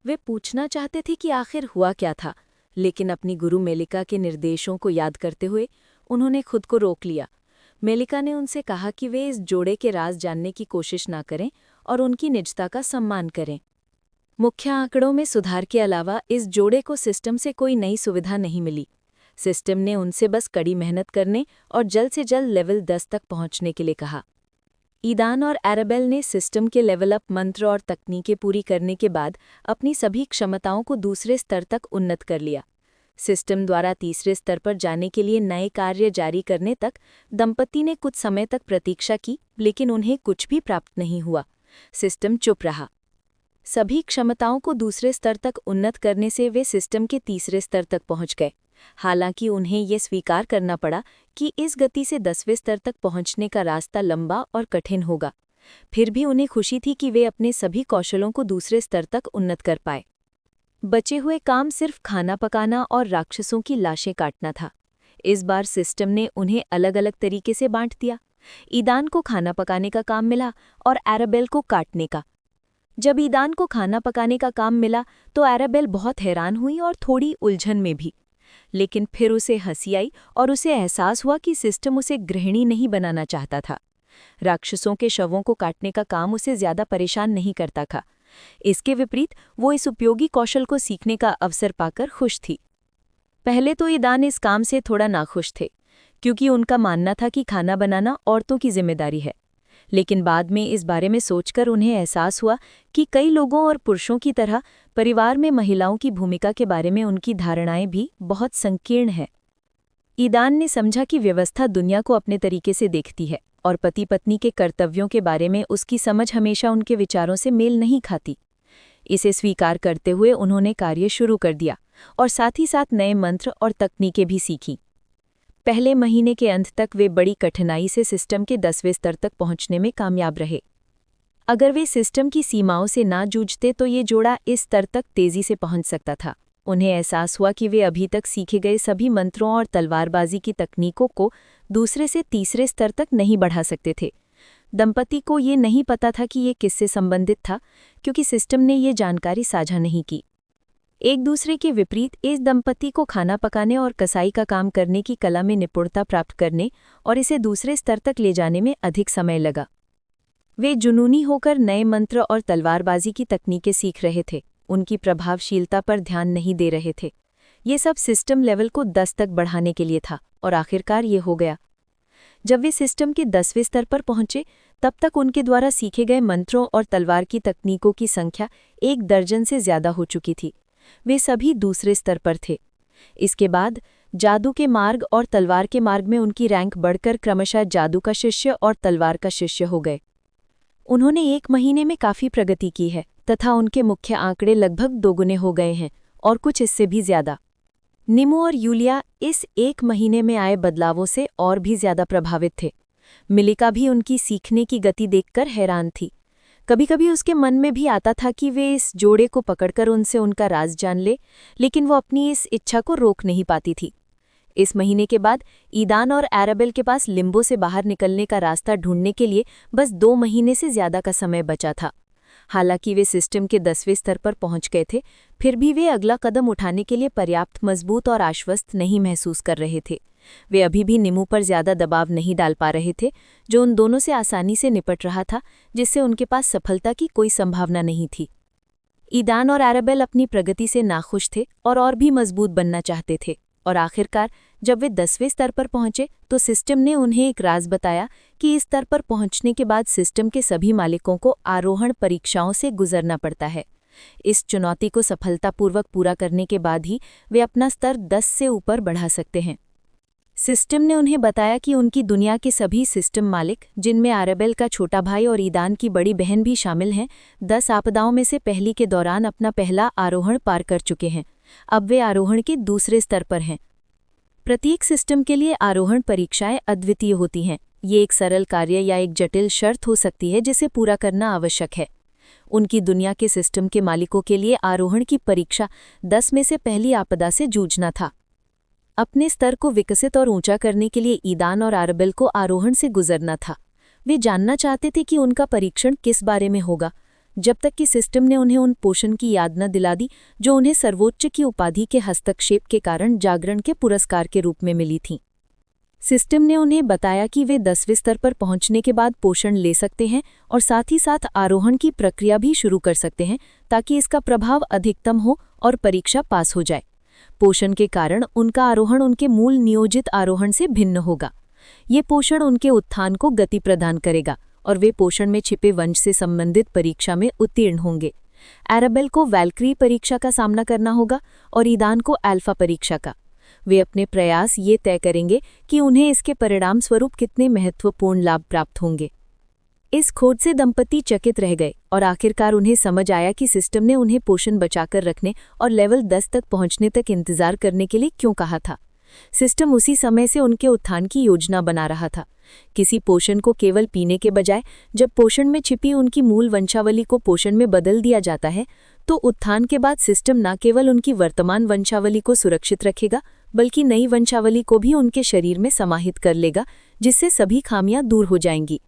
वे पूछना चाहते थे कि आखिर हुआ क्या था, लेकिन अपनी गुरु मेलिका के निर्देशों को याद करते हुए उन्होंने खुद को रोक लिया। मेलिका ने उनसे कहा कि वे इस जोड़े के राज जानने की कोशिश ना करें और उनकी निजता का सम्मान करें। मुख्य आंकड़ों में सुधार के अलावा इस जोड़े को सिस्टम से कोई नई सुविधा नहीं मिली। सिस्टम ने उनसे बस कड़ी मेहनत करने और जल्द से जल्द लेवल 10 तक पहुंचने के लिए कहा। ईदान और एराबेल ने सिस्टम के लेवल अप मंत्र और तकनीकें पूरी करने के बाद अपनी सभी क्षमताओं को दूसरे स्तर तक उन्नत कर लिया। सिस्टम द्वारा तीसरे स्तर पर जाने के लिए नए कार्य जारी करने तक दंपति ने कुछ समय तक प्रतीक्षा की, लेकिन उन्हें कुछ भी प्राप्त नहीं हुआ। सिस्टम चुप रहा। सभी क्षमताओं को दूसरे स्तर तक उन्नत करने से वे सिस्टम के तीसरे स्तर तक पहुंच गए। हालांकि उन्हें ये स्वीकार करना पड़ा कि इस गति से 10वें स्तर तक पहुंचने का रास्ता लंबा और कठिन होगा। फिर भी उन्हें खुशी थी कि वे अपने सभी कौशलों को दूसरे स्तर तक उन्नत कर पाए। बचे हुए काम सिर्फ खाना पकाना और राक्षसों की लाशें काटना था। इस बार सिस्टम ने उन्हें अलग अलग तरीके से बांट दिया। ईदान को खाना पकाने का काम मिला और एराबेल को काटने का। जब ईदान को खाना पकाने का काम मिला तो एराबेल बहुत हैरान हुई और थोड़ी उलझन में भी। लेकिन फिर उसे हंसी आई और उसे एहसास हुआ कि सिस्टम उसे गृहिणी नहीं बनाना चाहता था। राक्षसों के शवों को काटने का काम उसे ज्यादा परेशान नहीं करता था। इसके विपरीत वो इस उपयोगी कौशल को सीखने का अवसर पाकर खुश थी। पहले तो ईदान इस काम से थोड़ा नाखुश थे, क्योंकि उनका मानना था कि खाना बनाना औरतों की जिम्मेदारी है। लेकिन बाद में इस बारे में सोचकर उन्हें एहसास हुआ कि कई लोगों और पुरुषों की तरह परिवार में महिलाओं की भूमिका के बारे में उनकी धारणाएं भी बहुत संकीर्ण हैं। ईदान ने समझा कि व्यवस्था दुनिया को अपने तरीके से देखती है और पति पत्नी के कर्तव्यों के बारे में उसकी समझ हमेशा उनके विचारों से मेल नहीं खाती। इसे स्वीकार करते हुए उन्होंने कार्य शुरू कर दिया और साथ ही साथ नए मंत्र और तकनीकें भी सीखीं। पहले महीने के अंत तक वे बड़ी कठिनाई से सिस्टम के 10वें स्तर तक पहुंचने में कामयाब रहे। अगर वे सिस्टम की सीमाओं से ना जूझते तो ये जोड़ा इस स्तर तक तेजी से पहुंच सकता था। उन्हें एहसास हुआ कि वे अभी तक सीखे गए सभी मंत्रों और तलवारबाजी की तकनीकों को दूसरे से तीसरे स्तर तक नहीं बढ़ा सकते थे। दंपति को ये नहीं पता था कि ये किससे संबंधित था, क्योंकि सिस्टम ने ये जानकारी साझा नहीं की। एक दूसरे के विपरीत इस दंपति को खाना पकाने और कसाई का काम करने की कला में निपुणता प्राप्त करने और इसे दूसरे स्तर तक ले जाने में अधिक समय लगा। वे जुनूनी होकर नए मंत्र और तलवारबाजी की तकनीकें सीख रहे थे, उनकी प्रभावशीलता पर ध्यान नहीं दे रहे थे। ये सब सिस्टम लेवल को 10 तक बढ़ाने के लिए था और आखिरकार ये हो गया। जब वे सिस्टम के 10वें स्तर पर पहुंचे, तब तक उनके द्वारा सीखे गए मंत्रों और तलवार की तकनीकों की संख्या 1 दर्जन से ज्यादा हो चुकी थी। वे सभी दूसरे स्तर पर थे। इसके बाद जादू के मार्ग और तलवार के मार्ग में उनकी रैंक बढ़कर क्रमशः जादू का शिष्य और तलवार का शिष्य हो गए। उन्होंने 1 महीने में काफी प्रगति की है तथा उनके मुख्य आंकड़े लगभग दोगुने हो गए हैं और कुछ इससे भी ज्यादा। निमो और यूलिया इस 1 महीने में आए बदलावों से और भी ज्यादा प्रभावित थे। मिलिका भी उनकी सीखने की गति देखकर हैरान थी। कभी-कभी उसके मन में भी आता था कि वे इस जोड़े को पकड़कर उनसे उनका राज जान ले, लेकिन वो अपनी इस इच्छा को रोक नहीं पाती थी। इस महीने के बाद ईदान और एराबेल के पास लिम्बो से बाहर निकलने का रास्ता ढूंढने के लिए बस 2 महीने से ज्यादा का समय बचा था। हालांकि वे सिस्टम के 10वें स्तर पर पहुंच गए थे, फिर भी वे अगला कदम उठाने के लिए पर्याप्त मजबूत और आश्वस्त नहीं महसूस कर रहे थे। वे अभी भी निमू पर ज्यादा दबाव नहीं डाल पा रहे थे, जो उन दोनों से आसानी से निपट रहा था, जिससे उनके पास सफलता की कोई संभावना नहीं थी। ईदान और एराबेल अपनी प्रगति से नाखुश थे और भी मजबूत बनना चाहते थे, और आखिरकार जब वे 10वें स्तर पर पहुंचे तो सिस्टम ने उन्हें एक राज बताया कि इस स्तर पर पहुंचने के बाद सिस्टम के सभी मालिकों को आरोहण परीक्षाओं से गुजरना पड़ता है। इस चुनौती को सफलतापूर्वक पूरा करने के बाद ही वे अपना स्तर 10 से ऊपर बढ़ा सकते हैं। सिस्टम ने उन्हें बताया कि उनकी दुनिया के सभी सिस्टम मालिक, जिनमें एराबेल का छोटा भाई और ईदान की बड़ी बहन भी शामिल हैं, 10 आपदाओं में से पहली के दौरान अपना पहला आरोहण पार कर चुके हैं। अब वे आरोहण के दूसरे स्तर पर हैं। प्रत्येक सिस्टम के लिए आरोहण परीक्षाएं अद्वितीय होती हैं। ये एक सरल कार्य या एक जटिल शर्त हो सकती है जिसे पूरा करना आवश्यक है। उनकी दुनिया के सिस्टम के मालिकों के लिए आरोहण की परीक्षा 10 में से पहली आपदा से जूझना था। अपने स्तर को विकसित और ऊंचा करने के लिए ईदान और एराबेल को आरोहण से गुजरना था। वे जानना चाहते थे कि उनका परीक्षण किस बारे में होगा, जब तक कि सिस्टम ने उन्हें उन पोषण की याद न दिला दी जो उन्हें सर्वोच्च की उपाधि के हस्तक्षेप के कारण जागरण के पुरस्कार के रूप में मिली थीं। सिस्टम ने उन्हें बताया कि वे 10वें स्तर पर पहुंचने के बाद पोषण ले सकते हैं और साथ ही साथ आरोहण की प्रक्रिया भी शुरू कर सकते हैं, ताकि इसका प्रभाव अधिकतम हो और परीक्षा पास हो जाए। पोषण के कारण उनका आरोहण उनके मूल नियोजित आरोहण से भिन्न होगा। ये पोषण उनके उत्थान को गति प्रदान करेगा और वे पोषण में छिपे वंश से संबंधित परीक्षा में उत्तीर्ण होंगे। एराबेल को वैल्क्री परीक्षा का सामना करना होगा और ईदान को अल्फा परीक्षा का। वे अपने प्रयास ये तय करेंगे कि उन्हें इसके परिणाम स्वरूप कितने महत्वपूर्ण लाभ प्राप्त होंगे। इस खोज से दंपति चकित रह गए और आखिरकार उन्हें समझ आया कि सिस्टम ने उन्हें पोषण बचाकर रखने और लेवल 10 तक पहुंचने तक इंतजार करने के लिए क्यों कहा था। सिस्टम उसी समय से उनके उत्थान की योजना बना रहा था। किसी पोषण को केवल पीने के बजाय जब पोषण में छिपी उनकी मूल वंशावली को पोषण में बदल दिया जाता है, तो उत्थान के बाद सिस्टम न केवल उनकी वर्तमान वंशावली को सुरक्षित रखेगा, बल्कि नई वंशावली को भी उनके शरीर में समाहित कर लेगा, जिससे सभी खामियां दूर हो जाएंगी।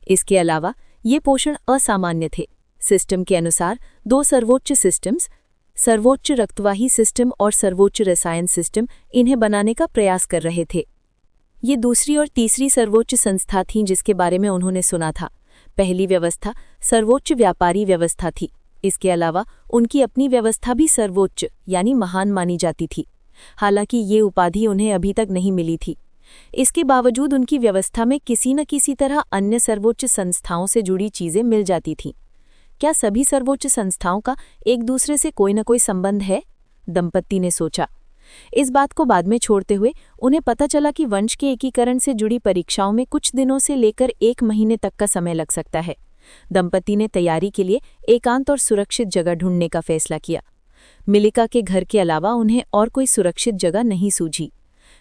इसके अलावा ये पोषण असामान्य थे। सिस्टम के अनुसार 2 सर्वोच्च सिस्टम्स, सर्वोच्च रक्तवाही सिस्टम और सर्वोच्च रसायन सिस्टम, इन्हें बनाने का प्रयास कर रहे थे। ये दूसरी और तीसरी सर्वोच्च संस्था थीं जिसके बारे में उन्होंने सुना था। पहली व्यवस्था सर्वोच्च व्यापारी व्यवस्था थी। इसके अलावा उनकी अपनी व्यवस्था भी सर्वोच्च यानी महान मानी जाती थी। हालांकि ये उपाधि उन्हें अभी तक नहीं मिली थी। इसके बावजूद उनकी व्यवस्था में किसी न किसी तरह अन्य सर्वोच्च संस्थाओं से जुड़ी चीजें मिल जाती थीं। क्या सभी सर्वोच्च संस्थाओं का एक दूसरे से कोई न कोई संबंध है? दंपति ने सोचा। इस बात को बाद में छोड़ते हुए उन्हें पता चला कि वंश के एकीकरण से जुड़ी परीक्षाओं में कुछ दिनों से लेकर 1 महीने तक का समय लग सकता है। दंपति ने तैयारी के लिए एकांत और सुरक्षित जगह ढूंढने का फैसला किया। मिलिका के घर के अलावा उन्हें और कोई सुरक्षित जगह नहीं सूझी।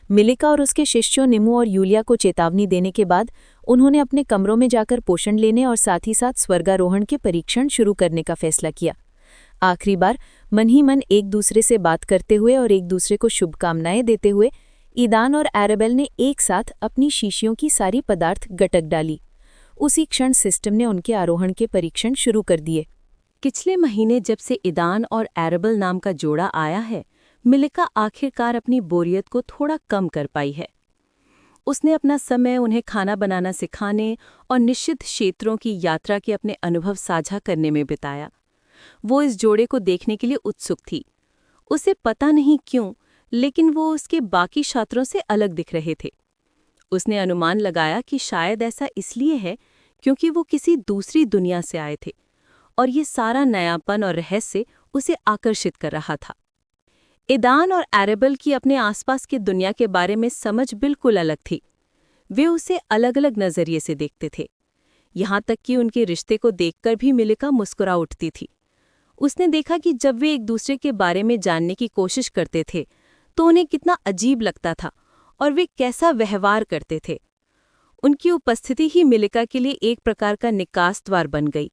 मिलिका और उसके शिष्यों निमू और यूलिया को चेतावनी देने के बाद उन्होंने अपने कमरों में जाकर पोषण लेने और साथ ही साथ स्वर्गारोहण के परीक्षण शुरू करने का फैसला किया। आखिरी बार मन ही मन एक दूसरे से बात करते हुए और एक दूसरे को शुभकामनाएं देते हुए ईदान और एराबेल ने एक साथ अपनी शीशियों की सारी पदार्थ गटक डाली। उसी क्षण सिस्टम ने उनके आरोहण के परीक्षण शुरू कर दिए। पिछले महीने जब से ईदान और एराबेल नाम का जोड़ा आया है, मिलिका आखिरकार अपनी बोरियत को थोड़ा कम कर पाई है। उसने अपना समय उन्हें खाना बनाना सिखाने और निश्चित क्षेत्रों की यात्रा के अपने अनुभव साझा करने में बिताया। वो इस जोड़े को देखने के लिए उत्सुक थी। उसे पता नहीं क्यों, लेकिन वो उसके बाकी छात्रों से अलग दिख रहे थे। उसने अनुमान लगाया कि शायद ऐसा इसलिए है क्योंकि वो किसी दूसरी दुनिया से आए थे और ये सारा नयापन और रहस्य उसे आकर्षित कर रहा था। ईदान और एरेबल की अपने आसपास की दुनिया के बारे में समझ बिल्कुल अलग थी। वे उसे अलग अलग नजरिए से देखते थे। यहाँ तक कि उनके रिश्ते को देखकर भी मिलिका मुस्कुरा उठती थी। उसने देखा कि जब वे एक दूसरे के बारे में जानने की कोशिश करते थे तो उन्हें कितना अजीब लगता था और वे कैसा व्यवहार करते थे। उनकी उपस्थिति ही मिलिका के लिए एक प्रकार का निकास द्वार बन गई।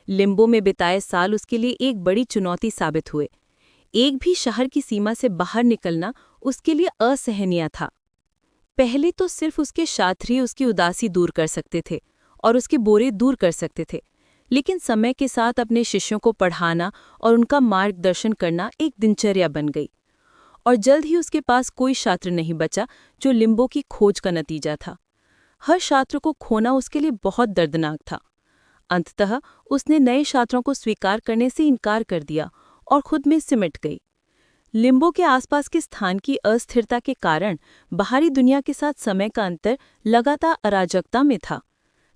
लिम्बो में बिताए साल उसके लिए एक बड़ी चुनौती साबित हुए। एक भी शहर की सीमा से बाहर निकलना उसके लिए असहनीय था। पहले तो सिर्फ उसके छात्र उसकी उदासी दूर कर सकते थे और उसके बोरे दूर कर सकते थे, लेकिन समय के साथ अपने शिष्यों को पढ़ाना और उनका मार्गदर्शन करना एक दिनचर्या बन गई, और जल्द ही उसके पास कोई छात्र नहीं बचा जो लिम्बो की खोज का नतीजा था। हर छात्र को खोना उसके लिए बहुत दर्दनाक था। अंततः उसने नए छात्रों को स्वीकार करने से इनकार कर दिया और खुद में सिमट गई। लिम्बो के आसपास के स्थान की अस्थिरता के कारण बाहरी दुनिया के साथ समय का अंतर लगातार अराजकता में था।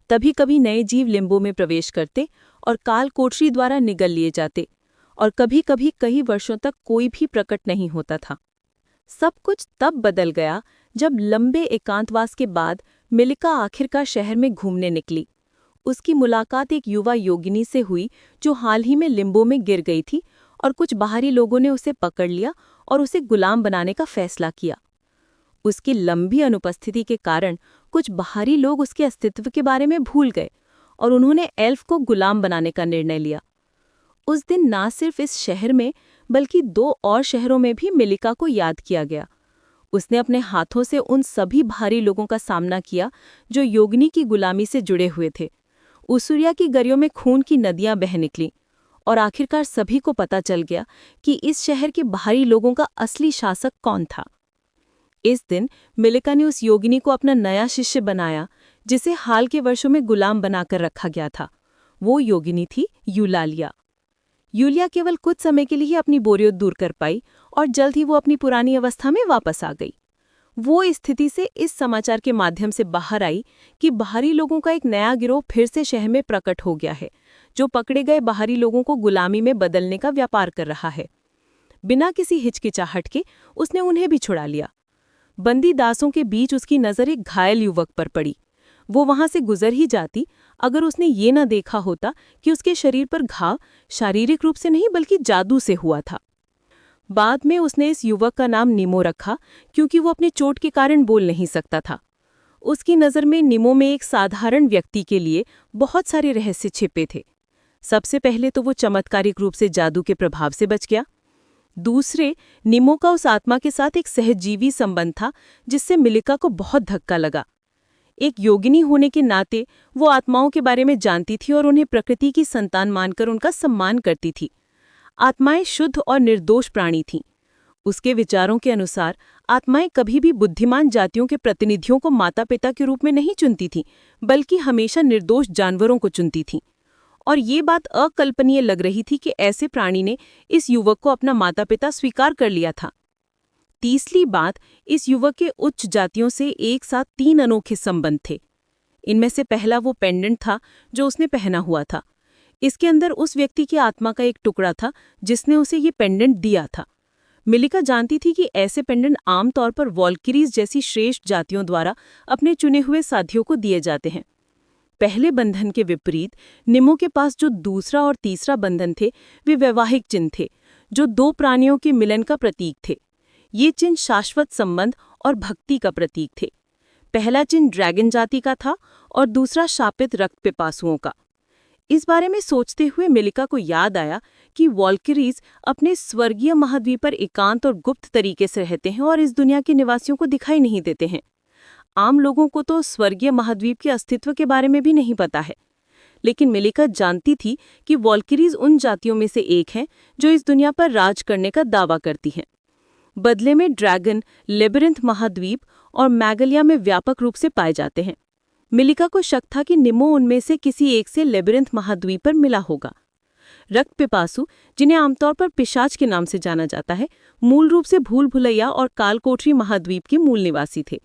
तभी कभी नए जीव लिम्बो में प्रवेश करते और काल कोठरी द्वारा निगल लिए जाते, और कभी कभी कई वर्षों तक कोई भी प्रकट नहीं होता था। सब कुछ तब बदल गया जब लंबे एकांतवास के बाद मिलिका आखिरकार शहर में घूमने निकली। उसकी मुलाकात एक युवा योगिनी से हुई जो हाल ही में लिम्बो में गिर गई थी, और कुछ बाहरी लोगों ने उसे पकड़ लिया और उसे गुलाम बनाने का फैसला किया। उसकी लंबी अनुपस्थिति के कारण कुछ बाहरी लोग उसके अस्तित्व के बारे में भूल गए और उन्होंने एल्फ को गुलाम बनाने का निर्णय लिया। उस दिन न सिर्फ इस शहर में बल्कि 2 और शहरों में भी मिलिका को याद किया गया। उसने अपने हाथों से उन सभी भारी लोगों का सामना किया जो योगिनी की गुलामी से जुड़े हुए थे। उसूरिया की गरियों में खून की नदियां बह निकलीं, और आखिरकार सभी को पता चल गया कि इस शहर के बाहरी लोगों का असली शासक कौन था। इस दिन मिलिका ने उस योगिनी को अपना नया शिष्य बनाया जिसे हाल के वर्षों में गुलाम बनाकर रखा गया था। वो योगिनी थी यूलालिया। यूलिया केवल कुछ समय के लिए ही अपनी बोरियत दूर कर पाई और जल्द ही वो अपनी पुरानी अवस्था में वापस आ गई। वो इस स्थिति से इस समाचार के माध्यम से बाहर आई कि बाहरी लोगों का एक नया गिरोह फिर से शहर में प्रकट हो गया है, जो पकड़े गए बाहरी लोगों को गुलामी में बदलने का व्यापार कर रहा है। बिना किसी हिचकिचाहट के उसने उन्हें भी छुड़ा लिया। बंदी दासों के बीच उसकी नज़र एक घायल युवक पर पड़ी। वो वहां से गुजर ही जाती अगर उसने ये न देखा होता कि उसके शरीर पर घाव शारीरिक रूप से नहीं बल्कि जादू से हुआ था। बाद में उसने इस युवक का नाम निमो रखा क्योंकि वो अपने चोट के कारण बोल नहीं सकता था। उसकी नज़र में निमो में एक साधारण व्यक्ति के लिए बहुत सारे रहस्य छिपे थे। सबसे पहले तो वो चमत्कारिक रूप से जादू के प्रभाव से बच गया। दूसरे, निमो का उस आत्मा के साथ एक सहजीवी संबंध था जिससे मिलिका को बहुत धक्का लगा। एक योगिनी होने के नाते वो आत्माओं के बारे में जानती थी और उन्हें प्रकृति की संतान मानकर उनका सम्मान करती थी। आत्माएं शुद्ध और निर्दोष प्राणी थीं। उसके विचारों के अनुसार आत्माएं कभी भी बुद्धिमान जातियों के प्रतिनिधियों को माता पिता के रूप में नहीं चुनती थीं, बल्कि हमेशा निर्दोष जानवरों को चुनती थीं। और ये बात अकल्पनीय लग रही थी कि ऐसे प्राणी ने इस युवक को अपना माता पिता स्वीकार कर लिया था। तीसरी बात, इस युवक के उच्च जातियों से एक साथ 3 अनोखे संबंध थे। इनमें से पहला वो पेंडेंट था जो उसने पहना हुआ था। इसके अंदर उस व्यक्ति की आत्मा का एक टुकड़ा था जिसने उसे ये पेंडेंट दिया था। मिलिका जानती थी कि ऐसे पेंडेंट आमतौर पर वॉल्किरीज जैसी श्रेष्ठ जातियों द्वारा अपने चुने हुए साथियों को दिए जाते हैं। पहले बंधन के विपरीत निमो के पास जो दूसरा और तीसरा बंधन थे वे वैवाहिक चिन्ह थे, जो 2 प्राणियों के मिलन का प्रतीक थे। ये चिन्ह शाश्वत संबंध और भक्ति का प्रतीक थे। पहला चिन्ह ड्रैगन जाति का था और दूसरा शापित रक्त पिपासुओं का। इस बारे में सोचते हुए मिलिका को याद आया कि वॉल्किरीज अपने स्वर्गीय महाद्वीप पर एकांत और गुप्त तरीके से रहते हैं और इस दुनिया के निवासियों को दिखाई नहीं देते हैं। आम लोगों को तो स्वर्गीय महाद्वीप के अस्तित्व के बारे में भी नहीं पता है, लेकिन मिलिका जानती थी कि वॉल्किरीज उन जातियों में से एक हैं जो इस दुनिया पर राज करने का दावा करती हैं। बदले में ड्रैगन, लेबिरिंथ महाद्वीप और मैगलिया में व्यापक रूप से पाए जाते हैं। मिलिका को शक था कि निमो उनमें से किसी एक से लेबिरिंथ महाद्वीप पर मिला होगा। रक्त पिपासु, जिन्हें आमतौर पर पिशाच के नाम से जाना जाता है, मूल रूप से भूल भुलैया और कालकोठरी महाद्वीप के मूल निवासी थे।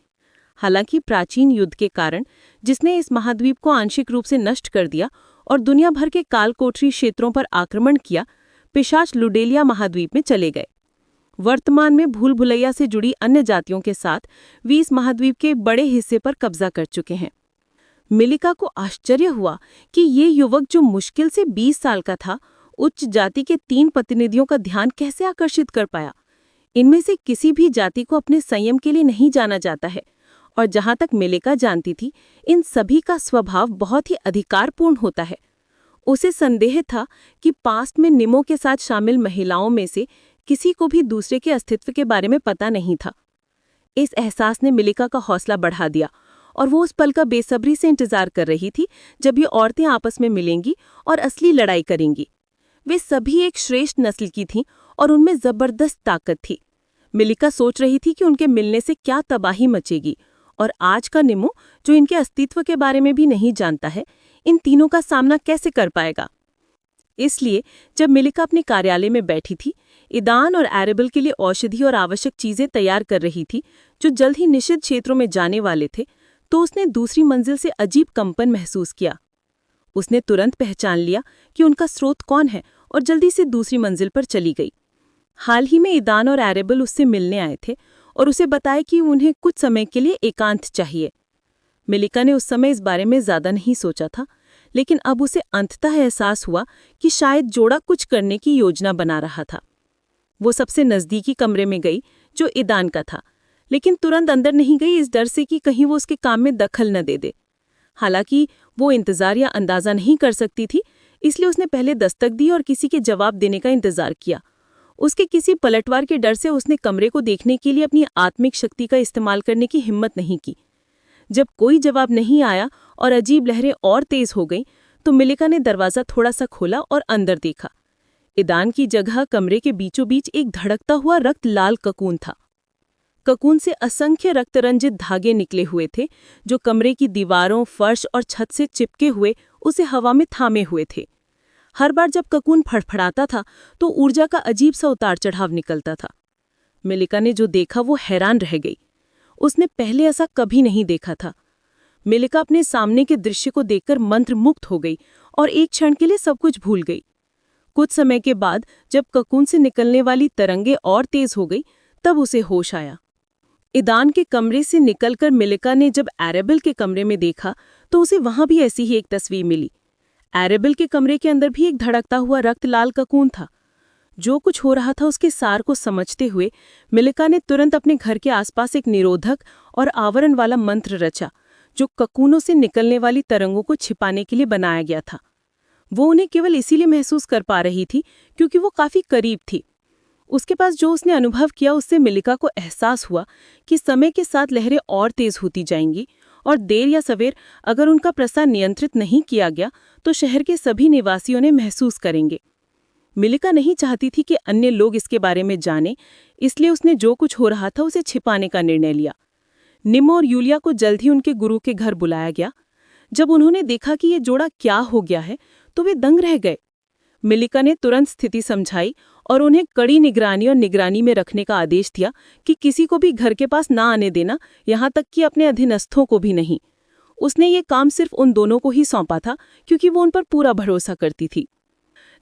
हालांकि प्राचीन युद्ध के कारण, जिसने इस महाद्वीप को आंशिक रूप से नष्ट कर दिया और दुनिया भर के कालकोठरी क्षेत्रों पर आक्रमण किया, पिशाच लुडेलिया महाद्वीप में चले गए। वर्तमान में भूल भुलैया से जुड़ी अन्य जातियों के साथ वे इस महाद्वीप के एक बड़े हिस्से पर कब्जा कर चुके हैं। मिलिका को आश्चर्य हुआ कि ये युवक, जो मुश्किल से 20 साल का था, उच्च जाति के 3 प्रतिनिधियों का ध्यान कैसे आकर्षित कर पाया। इनमें से किसी भी जाति को अपने संयम के लिए नहीं जाना जाता है, और जहां तक मिलिका जानती थी, इन सभी का स्वभाव बहुत ही अधिकारपूर्ण होता है। उसे संदेह था कि पास्ट में निमो के साथ शामिल महिलाओं में से किसी को भी दूसरे के अस्तित्व के बारे में पता नहीं था। इस एहसास ने मिलिका का हौसला बढ़ा दिया और वो उस पल का बेसब्री से इंतजार कर रही थी जब ये औरतें आपस में मिलेंगी और असली लड़ाई करेंगी। वे सभी एक श्रेष्ठ नस्ल की थीं और उनमें जबरदस्त ताकत थी। मिलिका सोच रही थी कि उनके मिलने से क्या तबाही मचेगी, और आज का निमो, जो इनके अस्तित्व के बारे में भी नहीं जानता है, इन तीनों का सामना कैसे कर पाएगा। इसलिए जब मिलिका अपने कार्यालय में बैठी थी, ईदान और एरेबल के लिए औषधि और आवश्यक चीजें तैयार कर रही थी, जो जल्द ही निषिद्ध क्षेत्रों में जाने वाले थे, तो उसने दूसरी मंजिल से अजीब कंपन महसूस किया। उसने तुरंत पहचान लिया कि उनका स्रोत कौन है और जल्दी से दूसरी मंजिल पर चली गई। हाल ही में ईदान और एरेबल उससे मिलने आए थे और उसे बताया कि उन्हें कुछ समय के लिए एकांत चाहिए। मिलिका ने उस समय इस बारे में ज्यादा नहीं सोचा था, लेकिन अब उसे अंततः एहसास हुआ कि शायद जोड़ा कुछ करने की योजना बना रहा था। वो सबसे नजदीकी कमरे में गई, जो ईदान का था, लेकिन तुरंत अंदर नहीं गई, इस डर से कि कहीं वो उसके काम में दखल न दे दे। हालांकि वो इंतजार या अंदाजा नहीं कर सकती थी, इसलिए उसने पहले दस्तक दी और किसी के जवाब देने का इंतजार किया। उसके किसी पलटवार के डर से उसने कमरे को देखने के लिए अपनी आत्मिक शक्ति का इस्तेमाल करने की हिम्मत नहीं की। जब कोई जवाब नहीं आया और अजीब लहरें और तेज हो गईं, तो मिलिका ने दरवाजा थोड़ा सा खोला और अंदर देखा। ईदान की जगह कमरे के बीचों बीच एक धड़कता हुआ रक्त लाल ककून था। ककून से असंख्य रक्तरंजित धागे निकले हुए थे, जो कमरे की दीवारों, फर्श और छत से चिपके हुए उसे हवा में थामे हुए थे। हर बार जब ककून फड़फड़ाता था, तो ऊर्जा का अजीब सा उतार चढ़ाव निकलता था। मिलिका ने जो देखा वो हैरान रह गई। उसने पहले ऐसा कभी नहीं देखा था। मिलिका अपने सामने के दृश्य को देखकर मंत्रमुग्ध हो गई और एक क्षण के लिए सब कुछ भूल गई। कुछ समय के बाद जब ककून से निकलने वाली तरंगे और तेज हो गई, तब उसे होश आया। ईदान के कमरे से निकलकर मिलिका ने जब एरेबल के कमरे में देखा, तो उसे वहां भी ऐसी ही एक तस्वीर मिली। एरेबल के कमरे के अंदर भी एक धड़कता हुआ रक्त लाल ककून था। जो कुछ हो रहा था उसके सार को समझते हुए मिलिका ने तुरंत अपने घर के आसपास एक निरोधक और आवरण वाला मंत्र रचा, जो ककूनों से निकलने वाली तरंगों को छिपाने के लिए बनाया गया था। वो उन्हें केवल इसीलिए महसूस कर पा रही थी क्योंकि वो काफी करीब थी। उसके पास जो उसने अनुभव किया, उससे मिलिका को एहसास हुआ कि समय के साथ लहरें और तेज होती जाएंगी और देर या सवेर अगर उनका प्रसार नियंत्रित नहीं किया गया तो शहर के सभी निवासियों ने महसूस करेंगे। मिलिका नहीं चाहती थी कि अन्य लोग इसके बारे में जानें, इसलिए उसने जो कुछ हो रहा था उसे छिपाने का निर्णय लिया। निमो और यूलिया को जल्द ही उनके गुरु के घर बुलाया गया। जब उन्होंने देखा कि ये जोड़ा क्या हो गया है, तो वे दंग रह गए। मिलिका ने तुरंत स्थिति समझाई और उन्हें कड़ी निगरानी में रखने का आदेश दिया कि किसी को भी घर के पास ना आने देना, यहाँ तक कि अपने अधीनस्थों को भी नहीं। उसने ये काम सिर्फ उन दोनों को ही सौंपा था क्योंकि वो उन पर पूरा भरोसा करती थी।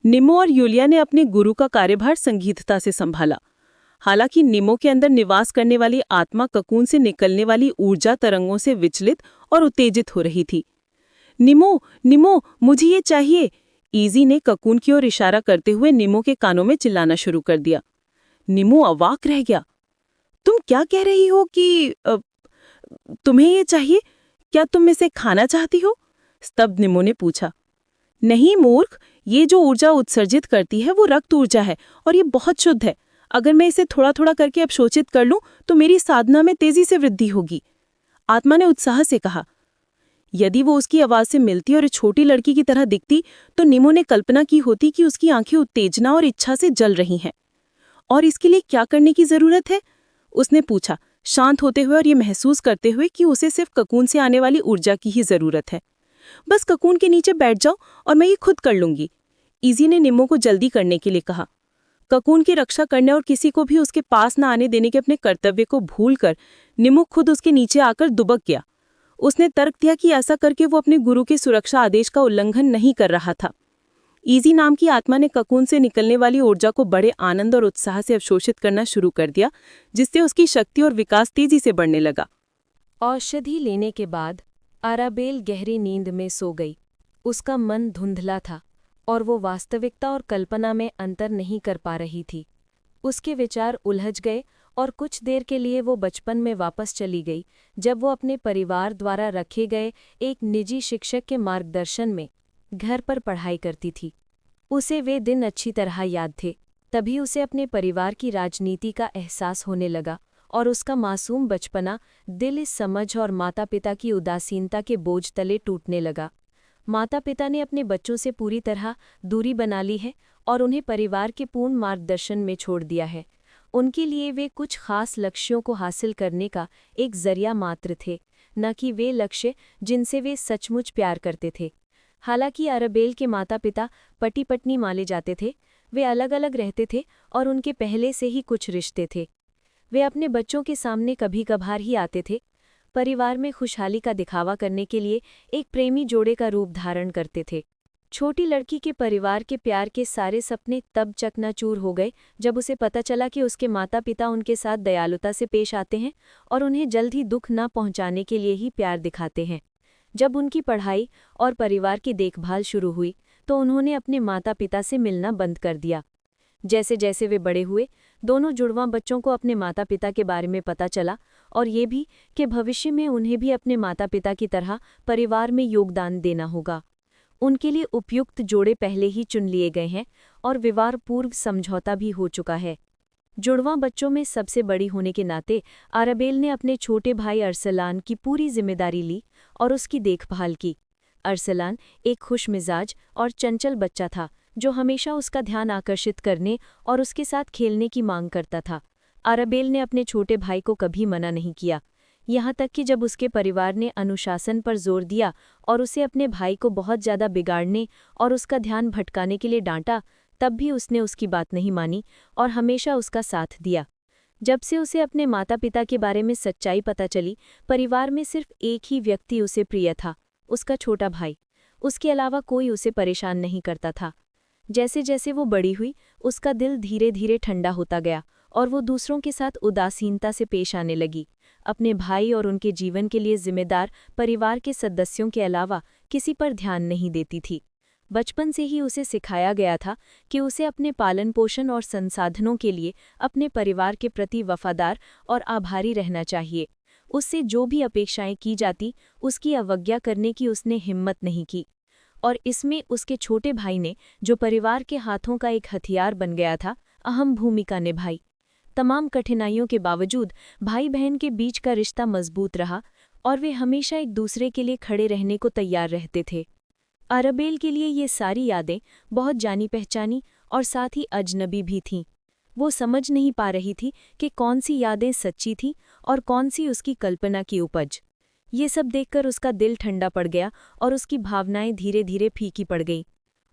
निमो और यूलिया ने अपने गुरु का कार्यभार संगीतता से संभाला। हालांकि निमो के अंदर निवास करने वाली आत्मा ककून से निकलने वाली ऊर्जा तरंगों से विचलित और उत्तेजित हो रही थी। निमो, निमो, मुझे ये चाहिए। ईजी ने ककून की ओर इशारा करते हुए निमो के कानों में चिल्लाना शुरू कर दिया। निमो अवाक रह गया। तुम क्या कह रही हो कि तुम्हें ये चाहिए? क्या तुम इसे खाना चाहती हो? स्तब्ध निमो ने पूछा। नहीं मूर्ख, ये जो ऊर्जा उत्सर्जित करती है वो रक्त ऊर्जा है और ये बहुत शुद्ध है। अगर मैं इसे थोड़ा थोड़ा करके अवशोषित कर लूं तो मेरी साधना में तेजी से वृद्धि होगी, आत्मा ने उत्साह से कहा। यदि वो उसकी आवाज से मिलती और छोटी लड़की की तरह दिखती तो निमो ने कल्पना की होती कि उसकी आंखें उत्तेजना और इच्छा से जल रही हैं। और इसके लिए क्या करने की जरूरत है? उसने पूछा, शांत होते हुए और ये महसूस करते हुए कि उसे सिर्फ ककून से आने वाली ऊर्जा की ही जरूरत है। बस ककून के नीचे बैठ जाओ और मैं ये खुद कर लूंगी। इजी ने निम्मो को जल्दी करने के लिए कहा। ककून की रक्षा करने और किसी को भी उसके पास न आने देने के अपने कर्तव्य को भूलकर निम्मो खुद उसके नीचे आकर दुबक गया। उसने तर्क दिया कि ऐसा करके वो अपने गुरु के सुरक्षा आदेश का उल्लंघन नहीं कर रहा था। इजी नाम की आत्मा ने ककून से निकलने वाली ऊर्जा को बड़े आनंद और उत्साह से अवशोषित करना शुरू कर दिया, जिससे उसकी शक्ति और विकास तेजी से बढ़ने लगा। औषधि लेने के बाद आराबेल गहरी नींद में सो गई। उसका मन धुंधला था और वो वास्तविकता और कल्पना में अंतर नहीं कर पा रही थी। उसके विचार उलझ गए और कुछ देर के लिए वो बचपन में वापस चली गई, जब वो अपने परिवार द्वारा रखे गए एक निजी शिक्षक के मार्गदर्शन में घर पर पढ़ाई करती थी। उसे वे दिन अच्छी तरह याद थे। तभी उसे अपने परिवार की राजनीति का एहसास होने लगा और उसका मासूम बचपना दिल इस समझ और माता पिता की उदासीनता के बोझ तले टूटने लगा। माता पिता ने अपने बच्चों से पूरी तरह दूरी बना ली है और उन्हें परिवार के पूर्ण मार्गदर्शन में छोड़ दिया है। उनके लिए वे कुछ खास लक्ष्यों को हासिल करने का एक जरिया मात्र थे, न कि वे लक्ष्य जिनसे वे सचमुच प्यार करते थे। हालांकि अराबेल के माता पिता पति पत्नी माने जाते थे, वे अलग अलग रहते थे और उनके पहले से ही कुछ रिश्ते थे। वे अपने बच्चों के सामने कभी कभार ही आते थे, परिवार में खुशहाली का दिखावा करने के लिए एक प्रेमी जोड़े का रूप धारण करते थे। छोटी लड़की के परिवार के प्यार के सारे सपने तब चकनाचूर हो गए जब उसे पता चला कि उसके माता पिता उनके साथ दयालुता से पेश आते हैं और उन्हें जल्द ही दुख न पहुंचाने के लिए ही प्यार दिखाते हैं। जब उनकी पढ़ाई और परिवार की देखभाल शुरू हुई तो उन्होंने अपने माता पिता से मिलना बंद कर दिया। जैसे जैसे वे बड़े हुए, दोनों जुड़वां बच्चों को अपने माता पिता के बारे में पता चला और ये भी कि भविष्य में उन्हें भी अपने माता पिता की तरह परिवार में योगदान देना होगा। उनके लिए उपयुक्त जोड़े पहले ही चुन लिए गए हैं और विवाह पूर्व समझौता भी हो चुका है। जुड़वां बच्चों में सबसे बड़ी होने के नाते आराबेल ने अपने छोटे भाई अरसलान की पूरी जिम्मेदारी ली और उसकी देखभाल की। अरसलान एक खुशमिजाज और चंचल बच्चा था जो हमेशा उसका ध्यान आकर्षित करने और उसके साथ खेलने की मांग करता था। आराबेल ने अपने छोटे भाई को कभी मना नहीं किया, यहाँ तक कि जब उसके परिवार ने अनुशासन पर जोर दिया और उसे अपने भाई को बहुत ज़्यादा बिगाड़ने और उसका ध्यान भटकाने के लिए डांटा, तब भी उसने उसकी बात नहीं मानी और हमेशा उसका साथ दिया। जब से उसे अपने माता पिता के बारे में सच्चाई पता चली, परिवार में सिर्फ एक ही व्यक्ति उसे प्रिय था, उसका छोटा भाई। उसके अलावा कोई उसे परेशान नहीं करता था। जैसे जैसे वो बड़ी हुई, उसका दिल धीरे धीरे ठंडा होता गया और वो दूसरों के साथ उदासीनता से पेश आने लगी। अपने भाई और उनके जीवन के लिए जिम्मेदार परिवार के सदस्यों के अलावा किसी पर ध्यान नहीं देती थी। बचपन से ही उसे सिखाया गया था कि उसे अपने पालन पोषण और संसाधनों के लिए अपने परिवार के प्रति वफादार और आभारी रहना चाहिए। उससे जो भी अपेक्षाएं की जाती, उसकी अवज्ञा करने की उसने हिम्मत नहीं की। और इसमें उसके छोटे भाई ने, जो परिवार के हाथों का एक हथियार बन गया था, अहम भूमिका निभाई। तमाम कठिनाइयों के बावजूद भाई बहन के बीच का रिश्ता मजबूत रहा और वे हमेशा एक दूसरे के लिए खड़े रहने को तैयार रहते थे। आराबेल के लिए ये सारी यादें बहुत जानी पहचानी और साथ ही अजनबी भी थीं। वो समझ नहीं पा रही थी कि कौन सी यादें सच्ची थीं और कौन सी उसकी कल्पना की उपज। ये सब देखकर उसका दिल ठंडा पड़ गया और उसकी भावनाएं धीरे धीरे फीकी पड़ गईं।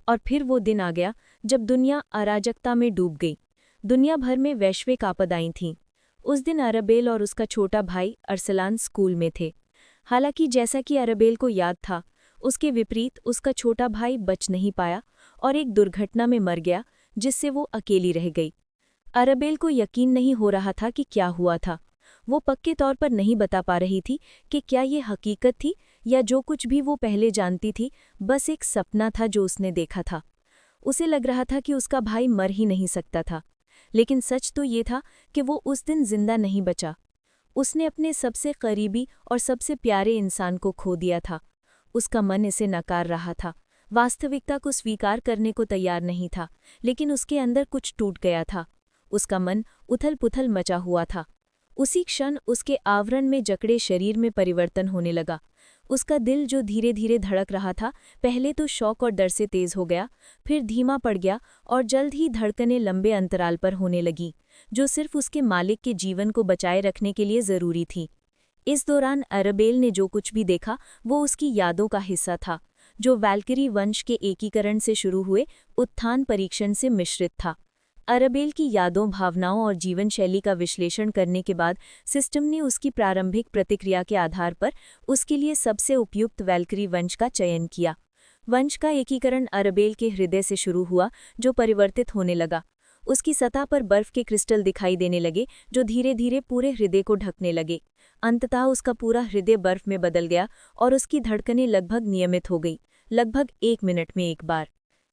और फिर वो दिन आ गया जब दुनिया अराजकता में डूब गई। दुनिया भर में वैश्विक आपदाएं थीं। उस दिन आराबेल और उसका छोटा भाई अरसलान स्कूल में थे। हालांकि जैसा कि आराबेल को याद था, उसके विपरीत उसका छोटा भाई बच नहीं पाया और एक दुर्घटना में मर गया, जिससे वो अकेली रह गई। आराबेल को यकीन नहीं हो रहा था कि क्या हुआ था। वो पक्के तौर पर नहीं बता पा रही थी कि क्या ये हकीकत थी या जो कुछ भी वो पहले जानती थी बस एक सपना था जो उसने देखा था। उसे लग रहा था कि उसका भाई मर ही नहीं सकता था, लेकिन सच तो ये था कि वो उस दिन जिंदा नहीं बचा। उसने अपने सबसे करीबी और सबसे प्यारे इंसान को खो दिया था। उसका मन इसे नकार रहा था, वास्तविकता को स्वीकार करने को तैयार नहीं था, लेकिन उसके अंदर कुछ टूट गया था। उसका मन उथल-पुथल मचा हुआ था। उसी क्षण उसके आवरण में जकड़े शरीर में परिवर्तन होने लगा। उसका दिल जो धीरे धीरे धड़क रहा था, पहले तो शौक और डर से तेज हो गया, फिर धीमा पड़ गया और जल्द ही धड़कनें लंबे अंतराल पर होने लगी, जो सिर्फ उसके मालिक के जीवन को बचाए रखने के लिए ज़रूरी थी। इस दौरान अरेबेल ने जो कुछ भी देखा वो उसकी यादों का हिस्सा था, जो वैल्किरी वंश के एकीकरण से शुरू हुए उत्थान परीक्षण से मिश्रित था। अरेबेल की यादों, भावनाओं और जीवन शैली का विश्लेषण करने के बाद सिस्टम ने उसकी प्रारंभिक प्रतिक्रिया के आधार पर उसके लिए सबसे उपयुक्त वैल्किरी वंश का चयन किया। वंश का एकीकरण अरेबेल के हृदय से शुरू हुआ, जो परिवर्तित होने लगा। उसकी सतह पर बर्फ के क्रिस्टल दिखाई देने लगे, जो धीरे धीरे पूरे हृदय को ढकने लगे। अंततः उसका पूरा हृदय बर्फ में बदल गया और उसकी धड़कनें लगभग नियमित हो गई, लगभग 1 मिनट में एक बार।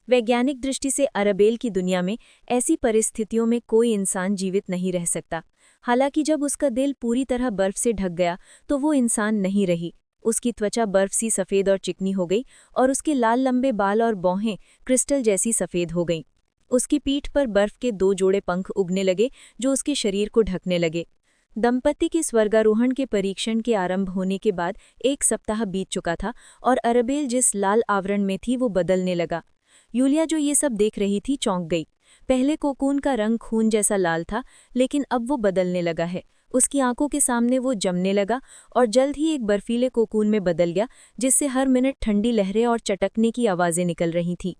वैज्ञानिक दृष्टि से अरेबेल की दुनिया में ऐसी परिस्थितियों में कोई इंसान जीवित नहीं रह सकता। हालांकि जब उसका दिल पूरी तरह बर्फ से ढक गया तो वो इंसान नहीं रही। उसकी त्वचा बर्फ सी सफ़ेद और चिकनी हो गई और उसके लाल लंबे बाल और भौहें क्रिस्टल जैसी सफ़ेद हो गईं। उसकी पीठ पर बर्फ के 2 जोड़े पंख उगने लगे, जो उसके शरीर को ढकने लगे। दंपति के स्वर्गारोहण के परीक्षण के आरंभ होने के बाद 1 सप्ताह बीत चुका था और अरेबेल जिस लाल आवरण में थी वो बदलने लगा। यूलिया, जो ये सब देख रही थी, चौंक गई। पहले कोकून का रंग खून जैसा लाल था, लेकिन अब वो बदलने लगा है। उसकी आंखों के सामने वो जमने लगा और जल्द ही एक बर्फीले कोकून में बदल गया, जिससे हर मिनट ठंडी लहरें और चटकने की आवाज़ें निकल रही थीं।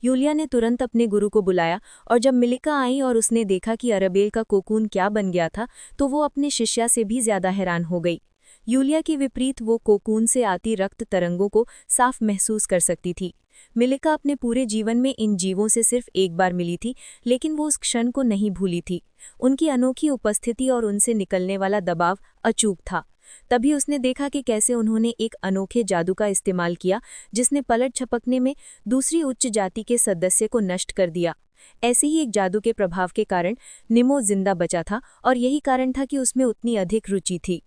यूलिया ने तुरंत अपने गुरु को बुलाया और जब मिलिका आई और उसने देखा कि अरेबेल का कोकून क्या बन गया था, तो वो अपने शिष्या से भी ज्यादा हैरान हो गई। यूलिया के विपरीत वो कोकून से आती रक्त तरंगों को साफ महसूस कर सकती थी। मिलिका अपने पूरे जीवन में इन जीवों से सिर्फ एक बार मिली थी, लेकिन वो उस क्षण को नहीं भूली थी। उनकी अनोखी उपस्थिति और उनसे निकलने वाला दबाव अचूक था। तभी उसने देखा कि कैसे उन्होंने एक अनोखे जादू का इस्तेमाल किया, जिसने पलट झपकने में दूसरी उच्च जाति के सदस्य को नष्ट कर दिया। ऐसे ही एक जादू के प्रभाव के कारण निमो जिंदा बचा था और यही कारण था कि उसमें उतनी अधिक रुचि थी।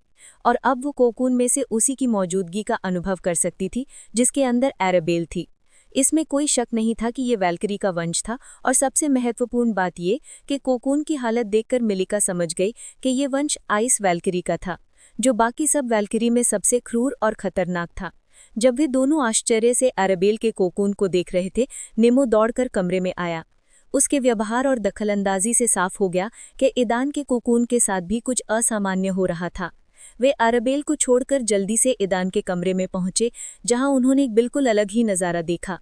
और अब वो कोकून में से उसी की मौजूदगी का अनुभव कर सकती थी जिसके अंदर अरेबेल थी। इसमें कोई शक नहीं था कि ये वैल्किरी का वंश था और सबसे महत्वपूर्ण बात ये कि कोकून की हालत देखकर मिलिका समझ गई कि ये वंश आइस वैल्किरी का था, जो बाकी सब वैल्किरी में सबसे क्रूर और खतरनाक था। जब वे दोनों आश्चर्य से अरेबेल के कोकून को देख रहे थे, निमो दौड़कर कमरे में आया। उसके व्यवहार और दखलंदाजी से साफ हो गया कि ईदान के कोकून के साथ भी कुछ असामान्य हो रहा था। वे अरेबेल को छोड़कर जल्दी से ईदान के कमरे में पहुंचे, जहां उन्होंने एक बिल्कुल अलग ही नज़ारा देखा।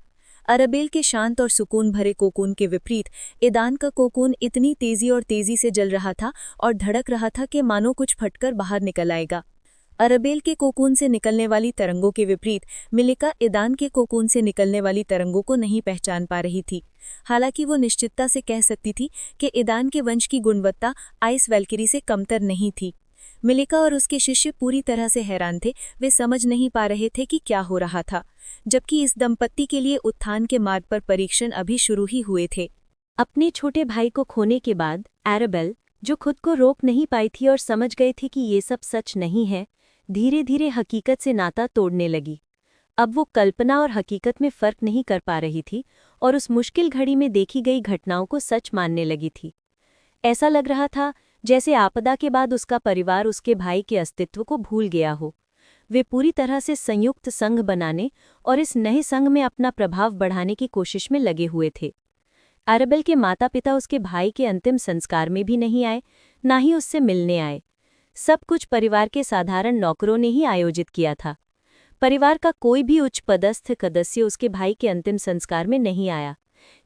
अरेबेल के शांत और सुकून भरे कोकून के विपरीत ईदान का कोकून इतनी तेजी से जल रहा था और धड़क रहा था कि मानो कुछ फटकर बाहर निकल आएगा। अरेबेल के कोकून से निकलने वाली तरंगों के विपरीत मिलिका ईदान के कोकून से निकलने वाली तरंगों को नहीं पहचान पा रही थी। हालांकि वो निश्चितता से कह सकती थी कि ईदान के वंश की गुणवत्ता आइस वैल्किरी से कमतर नहीं थी। मिलिका और उसके शिष्य पूरी तरह से हैरान थे। वे समझ नहीं पा रहे थे कि क्या हो रहा था, जबकि इस दंपत्ति के लिए उत्थान के मार्ग पर परीक्षण अभी शुरू ही हुए थे। अपने छोटे भाई को खोने के बाद अरेबेल, जो खुद को रोक नहीं पाई थी और समझ गई थी कि ये सब सच नहीं है, धीरे धीरे हकीकत से नाता तोड़ने लगी। अब वो कल्पना और हकीकत में फर्क नहीं कर पा रही थी और उस मुश्किल घड़ी में देखी गई घटनाओं को सच मानने लगी थी। ऐसा लग रहा था जैसे आपदा के बाद उसका परिवार उसके भाई के अस्तित्व को भूल गया हो। वे पूरी तरह से संयुक्त संघ बनाने और इस नए संघ में अपना प्रभाव बढ़ाने की कोशिश में लगे हुए थे। अरेबेल के माता पिता उसके भाई के अंतिम संस्कार में भी नहीं आए, ना ही उससे मिलने आए। सब कुछ परिवार के साधारण नौकरों ने ही आयोजित किया था। परिवार का कोई भी उच्च पदस्थ सदस्य उसके भाई के अंतिम संस्कार में नहीं आया।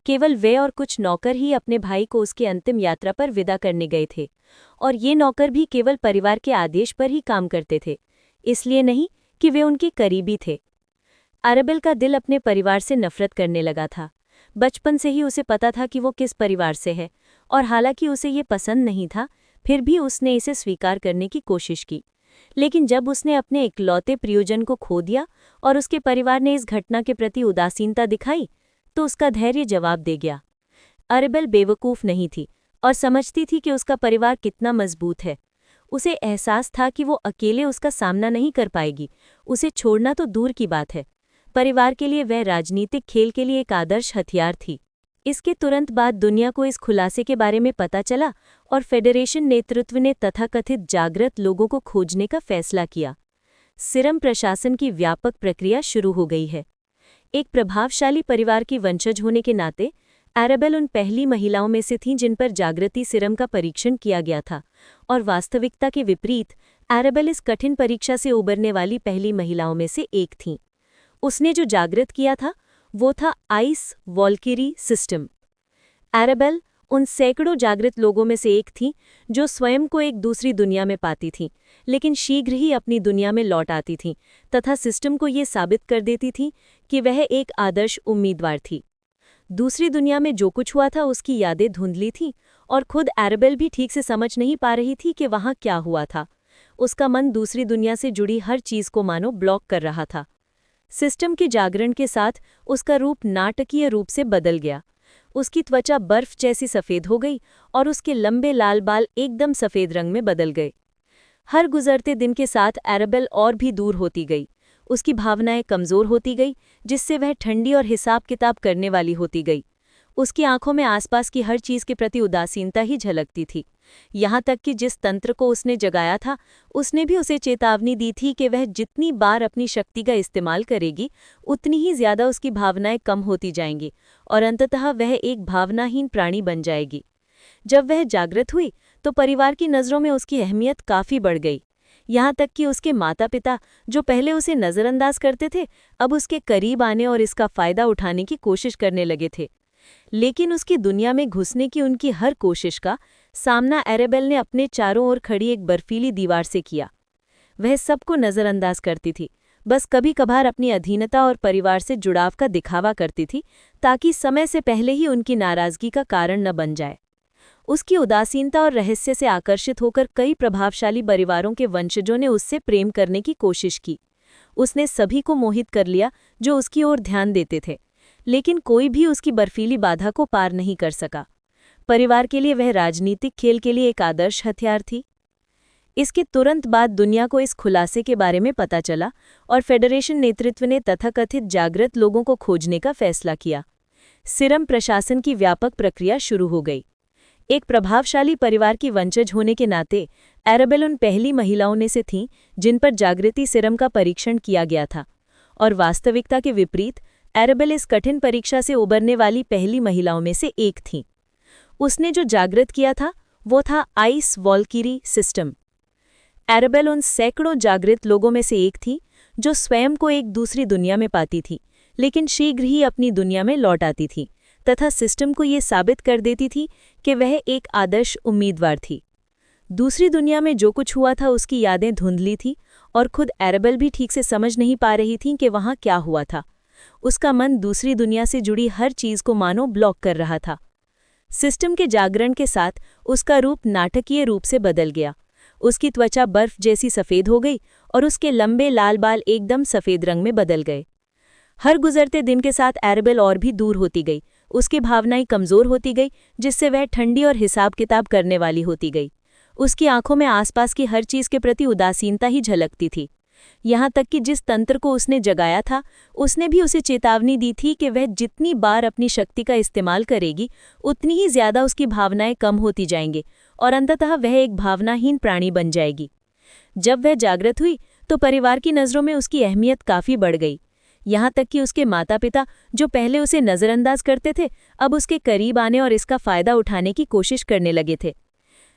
केवल वे और कुछ नौकर ही अपने भाई को उसके अंतिम यात्रा पर विदा करने गए थे, और ये नौकर भी केवल परिवार के आदेश पर ही काम करते थे, इसलिए नहीं कि वे उनके करीबी थे। अरेबेल का दिल अपने परिवार से नफरत करने लगा था। बचपन से ही उसे पता था कि वो किस परिवार से है, और हालांकि उसे ये पसंद नहीं था, फिर भी उसने इसे स्वीकार करने की कोशिश की। लेकिन जब उसने अपने इकलौते प्रियजन को खो दिया और उसके परिवार ने इस घटना के प्रति उदासीनता दिखाई, तो उसका धैर्य जवाब दे गया। अरेबेल बेवकूफ़ नहीं थी और समझती थी कि उसका परिवार कितना मजबूत है। उसे एहसास था कि वो अकेले उसका सामना नहीं कर पाएगी, उसे छोड़ना तो दूर की बात है। परिवार के लिए वह राजनीतिक खेल के लिए एक आदर्श हथियार थी। इसके तुरंत बाद दुनिया को इस खुलासे के बारे में पता चला और फेडरेशन नेतृत्व ने तथाकथित जागृत लोगों को खोजने का फैसला किया। सिरम प्रशासन की व्यापक प्रक्रिया शुरू हो गई है। एक प्रभावशाली परिवार की वंशज होने के नाते एरेबेल उन पहली महिलाओं में से थीं जिन पर जागृति सिरम का परीक्षण किया गया था, और वास्तविकता के विपरीत एरेबेल इस कठिन परीक्षा से उबरने वाली पहली महिलाओं में से एक थीं। उसने जो जागृत किया था वो था आइस वॉल्किरी सिस्टम। एरेबेल उन सैकड़ों जागृत लोगों में से एक थी जो स्वयं को एक दूसरी दुनिया में पाती थीं, लेकिन शीघ्र ही अपनी दुनिया में लौट आती थीं तथा सिस्टम को ये साबित कर देती थीं कि वह एक आदर्श उम्मीदवार थी। दूसरी दुनिया में जो कुछ हुआ था उसकी यादें धुंधली थीं और खुद एरेबेल भी ठीक से समझ नहीं पा रही थी कि वहाँ क्या हुआ था। उसका मन दूसरी दुनिया से जुड़ी हर चीज़ को मानो ब्लॉक कर रहा था। सिस्टम के जागरण के साथ उसका रूप नाटकीय रूप से बदल गया। उसकी त्वचा बर्फ जैसी सफ़ेद हो गई और उसके लंबे लाल बाल एकदम सफ़ेद रंग में बदल गए। हर गुजरते दिन के साथ एरेबेल और भी दूर होती गई। उसकी भावनाएं कमज़ोर होती गई, जिससे वह ठंडी और हिसाब किताब करने वाली होती गई। उसकी आंखों में आसपास की हर चीज़ के प्रति उदासीनता ही झलकती थी। यहाँ तक कि जिस तंत्र को उसने जगाया था उसने भी उसे चेतावनी दी थी कि वह जितनी बार अपनी शक्ति का इस्तेमाल करेगी उतनी ही ज़्यादा उसकी भावनाएं कम होती जाएंगी और अंततः वह एक भावनाहीन प्राणी बन जाएगी। जब वह जागृत हुई तो परिवार की नज़रों में उसकी अहमियत काफ़ी बढ़ गई। यहाँ तक कि उसके माता पिता, जो पहले उसे नज़रअंदाज करते थे, अब उसके करीब आने और इसका फ़ायदा उठाने की कोशिश करने लगे थे। लेकिन उसकी दुनिया में घुसने की उनकी हर कोशिश का सामना एरेबेल ने अपने चारों ओर खड़ी एक बर्फीली दीवार से किया। वह सबको नज़रअंदाज करती थी, बस कभी कभार अपनी अधीनता और परिवार से जुड़ाव का दिखावा करती थी ताकि समय से पहले ही उनकी नाराज़गी का कारण न बन जाए। उसकी उदासीनता और रहस्य से आकर्षित होकर कई प्रभावशाली परिवारों के वंशजों ने उससे प्रेम करने की कोशिश की। उसने सभी को मोहित कर लिया जो उसकी ओर ध्यान देते थे, लेकिन कोई भी उसकी बर्फीली बाधा को पार नहीं कर सका। परिवार के लिए वह राजनीतिक खेल के लिए एक आदर्श हथियार थी। इसके तुरंत बाद दुनिया को इस खुलासे के बारे में पता चला और फेडरेशन नेतृत्व ने तथाकथित जागृत लोगों को खोजने का फैसला किया। सिरम प्रशासन की व्यापक प्रक्रिया शुरू हो गई। एक प्रभावशाली परिवार की वंशज होने के नाते एरेबेल उन पहली महिलाओं में से थीं जिन पर जागृति सिरम का परीक्षण किया गया था, और वास्तविकता के विपरीत एरेबेल इस कठिन परीक्षा से उबरने वाली पहली महिलाओं में से एक थीं। उसने जो जागृत किया था वो था आइस वॉल्किरी सिस्टम। एरेबेल उन सैकड़ों जागृत लोगों में से एक थी जो स्वयं को एक दूसरी दुनिया में पाती थी, लेकिन शीघ्र ही अपनी दुनिया में लौट आती थी तथा सिस्टम को ये साबित कर देती थी कि वह एक आदर्श उम्मीदवार थी। दूसरी दुनिया में जो कुछ हुआ था उसकी यादें धुंधली थीं और खुद एरेबेल भी ठीक से समझ नहीं पा रही थी कि वहाँ क्या हुआ था। उसका मन दूसरी दुनिया से जुड़ी हर चीज़ को मानो ब्लॉक कर रहा था। सिस्टम के जागरण के साथ उसका रूप नाटकीय रूप से बदल गया। उसकी त्वचा बर्फ जैसी सफ़ेद हो गई और उसके लंबे लाल बाल एकदम सफ़ेद रंग में बदल गए। हर गुजरते दिन के साथ एरेबेल और भी दूर होती गई। उसकी भावनाएं कमज़ोर होती गई, जिससे वह ठंडी और हिसाब किताब करने वाली होती गई। उसकी आंखों में आसपास की हर चीज़ के प्रति उदासीनता ही झलकती थी। यहाँ तक कि जिस तंत्र को उसने जगाया था उसने भी उसे चेतावनी दी थी कि वह जितनी बार अपनी शक्ति का इस्तेमाल करेगी उतनी ही ज़्यादा उसकी भावनाएं कम होती जाएंगी और अंततः वह एक भावनाहीन प्राणी बन जाएगी। जब वह जागृत हुई तो परिवार की नज़रों में उसकी अहमियत काफ़ी बढ़ गई। यहाँ तक कि उसके माता पिता, जो पहले उसे नज़रअंदाज करते थे, अब उसके करीब आने और इसका फ़ायदा उठाने की कोशिश करने लगे थे।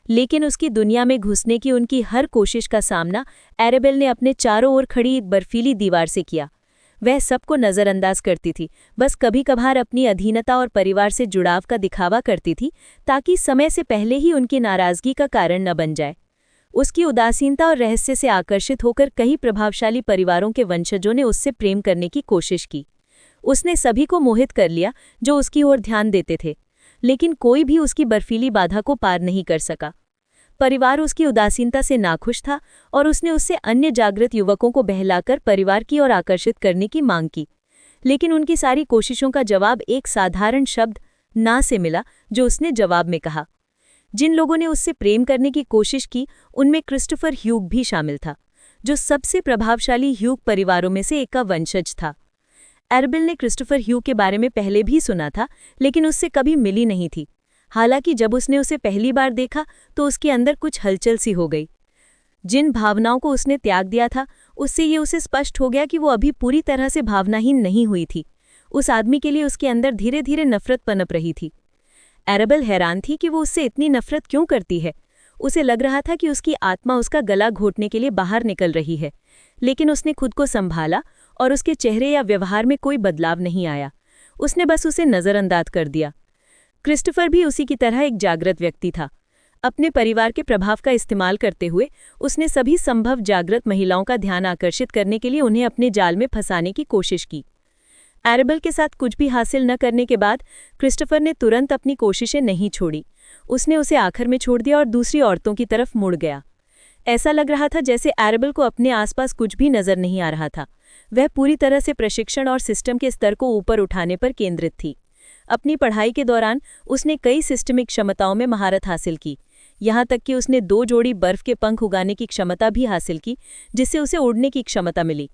लेकिन उसकी दुनिया में घुसने की उनकी हर कोशिश का सामना एरेबेल ने अपने चारों ओर खड़ी एक बर्फीली दीवार से किया। वह सबको नज़रअंदाज करती थी, बस कभी कभार अपनी अधीनता और परिवार से जुड़ाव का दिखावा करती थी ताकि समय से पहले ही उनकी नाराज़गी का कारण न बन जाए। उसकी उदासीनता और रहस्य से आकर्षित होकर कई प्रभावशाली परिवारों के वंशजों ने उससे प्रेम करने की कोशिश की। उसने सभी को मोहित कर लिया जो उसकी ओर ध्यान देते थे, लेकिन कोई भी उसकी बर्फीली बाधा को पार नहीं कर सका। परिवार उसकी उदासीनता से नाखुश था और उसने उससे अन्य जागृत युवकों को बहलाकर परिवार की ओर आकर्षित करने की मांग की, लेकिन उनकी सारी कोशिशों का जवाब एक साधारण शब्द ना से मिला, जो उसने जवाब में कहा। जिन लोगों ने उससे प्रेम करने की कोशिश की उनमें क्रिस्टोफर ह्यूग भी शामिल था, जो सबसे प्रभावशाली ह्यूग परिवारों में से एक का वंशज था। एरेबेल ने क्रिस्टोफर ह्यूग के बारे में पहले भी सुना था, लेकिन उससे कभी मिली नहीं थी। हालांकि जब उसने उसे पहली बार देखा तो उसके अंदर कुछ हलचल सी हो गई। जिन भावनाओं को उसने त्याग दिया था उससे ये उसे स्पष्ट हो गया कि वो अभी पूरी तरह से भावनाहीन नहीं हुई थी। उस आदमी के लिए उसके अंदर धीरे धीरे नफरत पनप रही थी। एरेबल हैरान थी कि वो उससे इतनी नफरत क्यों करती है। उसे लग रहा था कि उसकी आत्मा उसका गला घोटने के लिए बाहर निकल रही है, लेकिन उसने खुद को संभाला और उसके चेहरे या व्यवहार में कोई बदलाव नहीं आया। उसने बस उसे नज़रअंदाज कर दिया। क्रिस्टोफर भी उसी की तरह एक जागृत व्यक्ति था। अपने परिवार के प्रभाव का इस्तेमाल करते हुए उसने सभी संभव जागृत महिलाओं का ध्यान आकर्षित करने के लिए उन्हें अपने जाल में फंसाने की कोशिश की। एरेबल के साथ कुछ भी हासिल न करने के बाद क्रिस्टोफर ने तुरंत अपनी कोशिशें नहीं छोड़ी। उसने उसे आखिर में छोड़ दिया और दूसरी औरतों की तरफ मुड़ गया। ऐसा लग रहा था जैसे एरेबल को अपने आसपास कुछ भी नजर नहीं आ रहा था। वह पूरी तरह से प्रशिक्षण और सिस्टम के स्तर को ऊपर उठाने पर केंद्रित थी। अपनी पढ़ाई के दौरान उसने कई सिस्टमिक क्षमताओं में महारत हासिल की। यहाँ तक कि उसने 2 जोड़ी बर्फ के पंख उगाने की क्षमता भी हासिल की, जिससे उसे उड़ने की क्षमता मिली।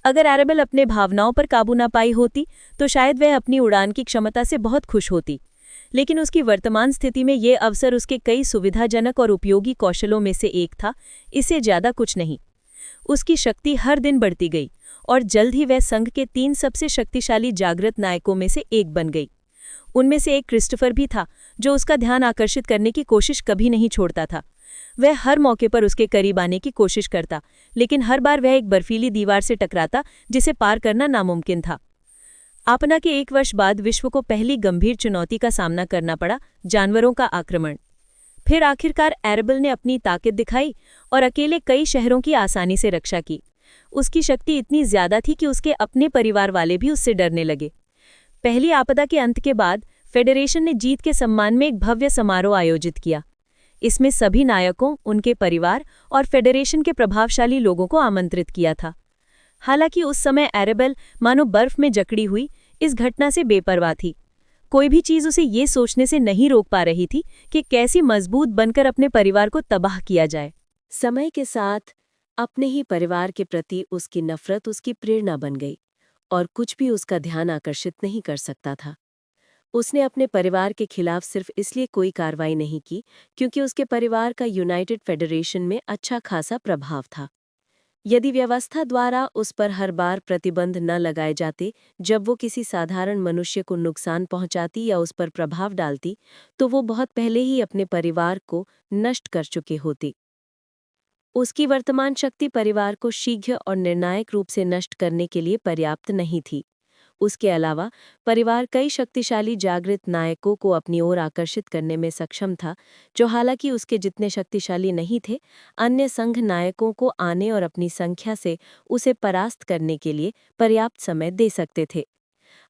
अगर एरेबल अपने भावनाओं पर काबू न पाई होती तो शायद वह अपनी उड़ान की क्षमता से बहुत खुश होती, लेकिन उसकी वर्तमान स्थिति में ये अवसर उसके कई सुविधाजनक और उपयोगी कौशलों में से एक था, इससे ज्यादा कुछ नहीं। उसकी शक्ति हर दिन बढ़ती गई और जल्द ही वह संघ के 3 सबसे शक्तिशाली जागृत नायकों में से एक बन गई। उनमें से एक क्रिस्टोफर भी था, जो उसका ध्यान आकर्षित करने की कोशिश कभी नहीं छोड़ता था। वह हर मौके पर उसके करीब आने की कोशिश करता, लेकिन हर बार वह एक बर्फीली दीवार से टकराता जिसे पार करना नामुमकिन था। आपदा के 1 वर्ष बाद विश्व को पहली गंभीर चुनौती का सामना करना पड़ा, जानवरों का आक्रमण। फिर आखिरकार एरेबल ने अपनी ताकत दिखाई और अकेले कई शहरों की आसानी से रक्षा की। उसकी शक्ति इतनी ज्यादा थी कि उसके अपने परिवार वाले भी उससे डरने लगे। पहली आपदा के अंत के बाद फेडरेशन ने जीत के सम्मान में एक भव्य समारोह आयोजित किया। इसमें सभी नायकों, उनके परिवार और फेडरेशन के प्रभावशाली लोगों को आमंत्रित किया था। हालांकि उस समय एरेबल मानो बर्फ में जकड़ी हुई इस घटना से बेपरवाह थी। कोई भी चीज उसे ये सोचने से नहीं रोक पा रही थी कि कैसी मजबूत बनकर अपने परिवार को तबाह किया जाए। समय के साथ अपने ही परिवार के प्रति उसकी नफरत उसकी प्रेरणा बन गई और कुछ भी उसका ध्यान आकर्षित नहीं कर सकता था। उसने अपने परिवार के खिलाफ सिर्फ इसलिए कोई कार्रवाई नहीं की क्योंकि उसके परिवार का यूनाइटेड फेडरेशन में अच्छा खासा प्रभाव था। यदि व्यवस्था द्वारा उस पर हर बार प्रतिबंध न लगाए जाते जब वो किसी साधारण मनुष्य को नुकसान पहुंचाती या उस पर प्रभाव डालती, तो वो बहुत पहले ही अपने परिवार को नष्ट कर चुके होती। उसकी वर्तमान शक्ति परिवार को शीघ्र और निर्णायक रूप से नष्ट करने के लिए पर्याप्त नहीं थी। उसके अलावा परिवार कई शक्तिशाली जागृत नायकों को अपनी ओर आकर्षित करने में सक्षम था, जो हालांकि उसके जितने शक्तिशाली नहीं थे। अन्य संघ नायकों को आने और अपनी संख्या से उसे परास्त करने के लिए पर्याप्त समय दे सकते थे।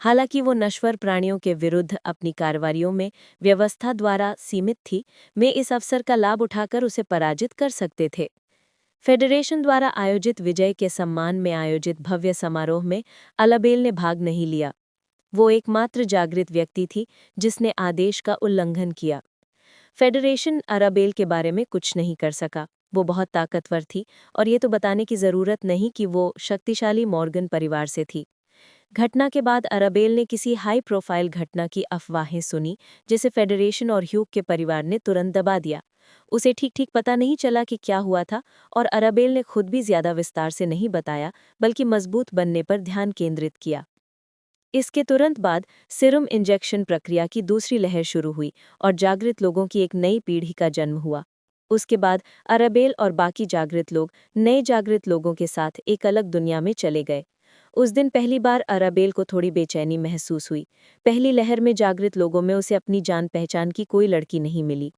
हालांकि वो नश्वर प्राणियों के विरुद्ध अपनी कार्रवाइयों में व्यवस्था द्वारा सीमित थी, वे इस अवसर का लाभ उठाकर उसे पराजित कर सकते थे। फेडरेशन द्वारा आयोजित विजय के सम्मान में आयोजित भव्य समारोह में अलाबेल ने भाग नहीं लिया। वो एकमात्र जागृत व्यक्ति थी जिसने आदेश का उल्लंघन किया। फेडरेशन अराबेल के बारे में कुछ नहीं कर सका। वो बहुत ताकतवर थी और ये तो बताने की जरूरत नहीं कि वो शक्तिशाली मॉर्गन परिवार से थी। घटना के बाद अराबेल ने किसी हाई प्रोफाइल घटना की अफवाहें सुनी, जिसे फेडरेशन और ह्यूग के परिवार ने तुरंत दबा दिया। उसे ठीक ठीक पता नहीं चला कि क्या हुआ था और अराबेल ने खुद भी ज्यादा विस्तार से नहीं बताया, बल्कि मजबूत बनने पर ध्यान केंद्रित किया। इसके तुरंत बाद सीरम इंजेक्शन प्रक्रिया की दूसरी लहर शुरू हुई और जागृत लोगों की एक नई पीढ़ी का जन्म हुआ। उसके बाद अराबेल और बाकी जागृत लोग नए जागृत लोगों के साथ एक अलग दुनिया में चले गए। उस दिन पहली बार अराबेल को थोड़ी बेचैनी महसूस हुई। पहली लहर में जागृत लोगों में उसे अपनी जान पहचान की कोई लड़की नहीं मिली।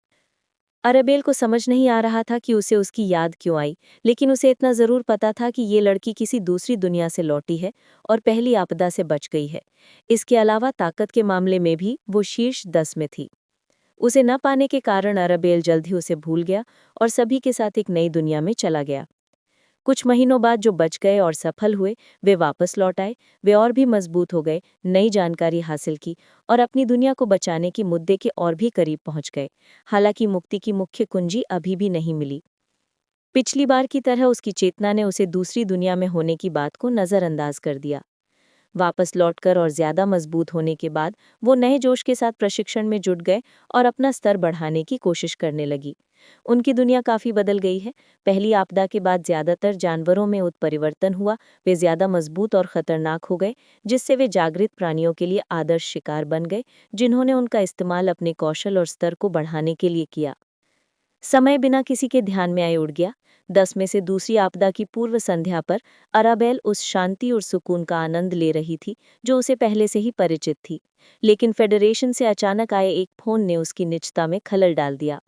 अराबेल को समझ नहीं आ रहा था कि उसे उसकी याद क्यों आई, लेकिन उसे इतना जरूर पता था कि ये लड़की किसी दूसरी दुनिया से लौटी है और पहली आपदा से बच गई है। इसके अलावा ताकत के मामले में भी वो शीर्ष 10 में थी। उसे न पाने के कारण अराबेल जल्द ही उसे भूल गया और सभी के साथ एक नई दुनिया में चला गया। कुछ महीनों बाद जो बच गए और सफल हुए, वे वापस लौट आए। वे और भी मजबूत हो गए, नई जानकारी हासिल की और अपनी दुनिया को बचाने की मुद्दे के और भी करीब पहुंच गए। हालांकि मुक्ति की मुख्य कुंजी अभी भी नहीं मिली। पिछली बार की तरह उसकी चेतना ने उसे दूसरी दुनिया में होने की बात को नजरअंदाज कर दिया। वापस लौटकर और ज्यादा मजबूत होने के बाद वो नए जोश के साथ प्रशिक्षण में जुट गए और अपना स्तर बढ़ाने की कोशिश करने लगी। उनकी दुनिया काफी बदल गई है। पहली आपदा के बाद ज्यादातर जानवरों में उत्परिवर्तन हुआ, वे ज्यादा मजबूत और खतरनाक हो गए, जिससे वे जागृत प्राणियों के लिए आदर्श शिकार बन गए, जिन्होंने उनका इस्तेमाल अपने कौशल और स्तर को बढ़ाने के लिए किया। समय बिना किसी के ध्यान में आए उड़ गया। 10 में से दूसरी आपदा की पूर्व संध्या पर अराबेल उस शांति और सुकून का आनंद ले रही थी जो उसे पहले से ही परिचित थी। लेकिन फेडरेशन से अचानक आए एक फोन ने उसकी निजता में खलल डाल दिया।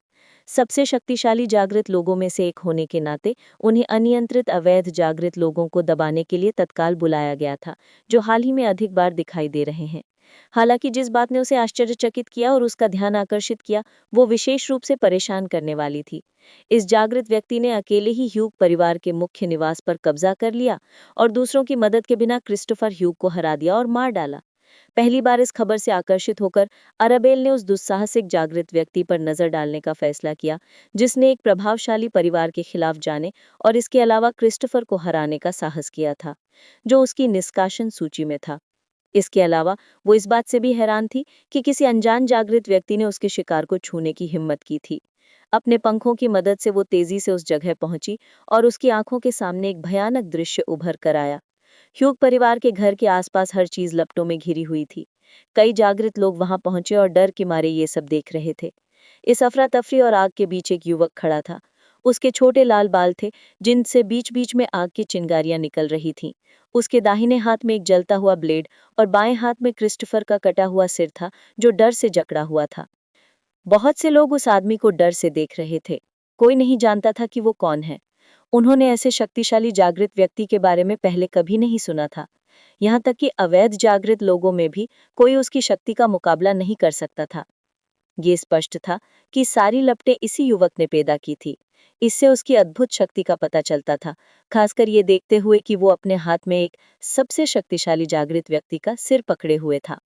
सबसे शक्तिशाली जागृत लोगों में से एक होने के नाते उन्हें अनियंत्रित अवैध जागृत लोगों को दबाने के लिए तत्काल बुलाया गया था, जो हाल ही में अधिक बार दिखाई दे रहे हैं। हालांकि जिस बात ने उसे आश्चर्यचकित किया और उसका ध्यान आकर्षित किया, वो विशेष रूप से परेशान करने वाली थी। इस जागृत व्यक्ति ने अकेले ही ह्यूग परिवार के मुख्य निवास पर कब्जा कर लिया और दूसरों की मदद के बिना क्रिस्टोफर ह्यूग को हरा दिया और मार डाला। पहली बार इस खबर से आकर्षित होकर अराबेल ने उस दुस्साहसिक जागृत व्यक्ति पर नजर डालने का फैसला किया, जिसने एक प्रभावशाली परिवार के खिलाफ जाने और इसके अलावा क्रिस्टोफर को हराने का साहस किया था, जो उसकी निष्कासन सूची में था। इसके अलावा वो इस बात से भी हैरान थी कि किसी अनजान जागृत व्यक्ति ने उसके शिकार को छूने की हिम्मत की थी। अपने पंखों की मदद से वो तेजी से उस जगह पहुंची और उसकी आंखों के सामने एक भयानक दृश्य उभर कर आया। ह्यूग परिवार के घर के आसपास हर चीज लपटों में घिरी हुई थी। कई जागृत लोग वहां पहुंचे और डर के मारे ये सब देख रहे थे। इस अफरा तफरी और आग के बीच एक युवक खड़ा था। उसके छोटे लाल बाल थे, जिनसे बीच बीच में आग की चिंगारियां निकल रही थीं। उसके दाहिने हाथ में एक जलता हुआ ब्लेड और बाएं हाथ में क्रिस्टोफर का कटा हुआ सिर था, जो डर से जकड़ा हुआ था। बहुत से लोग उस आदमी को डर से देख रहे थे। कोई नहीं जानता था कि वो कौन है। उन्होंने ऐसे शक्तिशाली जागृत व्यक्ति के बारे में पहले कभी नहीं सुना था। यहाँ तक कि अवैध जागृत लोगों में भी कोई उसकी शक्ति का मुकाबला नहीं कर सकता था। ये स्पष्ट था कि सारी लपटें इसी युवक ने पैदा की थी। इससे उसकी अद्भुत शक्ति का पता चलता था, खासकर ये देखते हुए कि वो अपने हाथ में एक सबसे शक्तिशाली जागृत व्यक्ति का सिर पकड़े हुए था।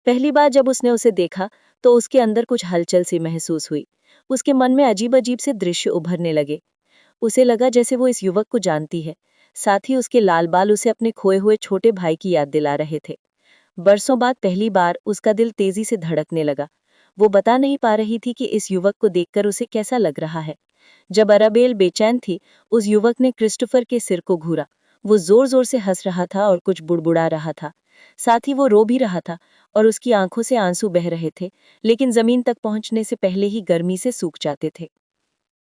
पहली बार जब उसने उसे देखा तो उसके अंदर कुछ हलचल सी महसूस हुई। उसके मन में अजीब अजीब से दृश्य उभरने लगे। उसे लगा जैसे वो इस युवक को जानती है। साथ ही उसके लाल बाल उसे अपने खोए हुए छोटे भाई की याद दिला रहे थे। बरसों बाद पहली बार उसका दिल तेजी से धड़कने लगा। वो बता नहीं पा रही थी कि इस युवक को देखकर उसे कैसा लग रहा है। जब अराबेल बेचैन थी, उस युवक ने क्रिस्टोफर के सिर को घूरा। वो जोर जोर से हंस रहा था और कुछ बुड़बुड़ा रहा था। साथ ही वो रो भी रहा था और उसकी आंखों से आंसू बह रहे थे, लेकिन जमीन तक पहुंचने से पहले ही गर्मी से सूख जाते थे।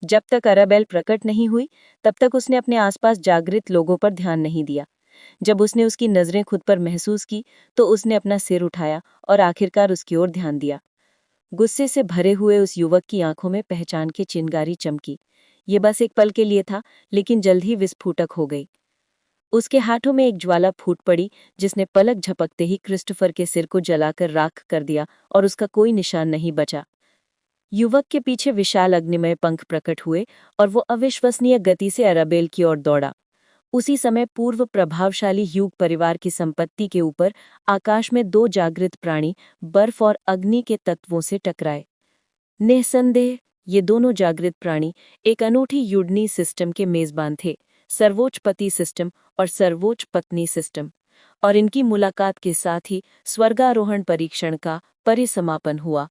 जब तक अराबेल प्रकट नहीं हुई, तब तक उसने अपने आसपास जागृत लोगों पर ध्यान नहीं दिया। जब उसने उसकी नजरें खुद पर महसूस की, तो उसने अपना सिर उठाया और आखिरकार उसकी ओर ध्यान दिया। गुस्से से भरे हुए उस युवक की आंखों में पहचान की चिंगारी चमकी। ये बस एक पल के लिए था, लेकिन जल्द ही विस्फोटक हो गई। उसके हाथों में एक ज्वाला फूट पड़ी, जिसने पलक झपकते ही क्रिस्टोफर के सिर को जलाकर राख कर दिया और उसका कोई निशान नहीं बचा। युवक के पीछे विशाल अग्निमय पंख प्रकट हुए और वो अविश्वसनीय गति से अराबेल की ओर दौड़ा। उसी समय पूर्व प्रभावशाली ह्यूग परिवार की संपत्ति के ऊपर आकाश में दो जागृत प्राणी बर्फ और अग्नि के तत्वों से टकराए। निस्संदेह ये दोनों जागृत प्राणी एक अनूठी यूडनी सिस्टम के मेजबान थे, सर्वोच्च पति सिस्टम और सर्वोच्च पत्नी सिस्टम। और इनकी मुलाकात के साथ ही स्वर्गारोहण परीक्षण का परिसमापन हुआ।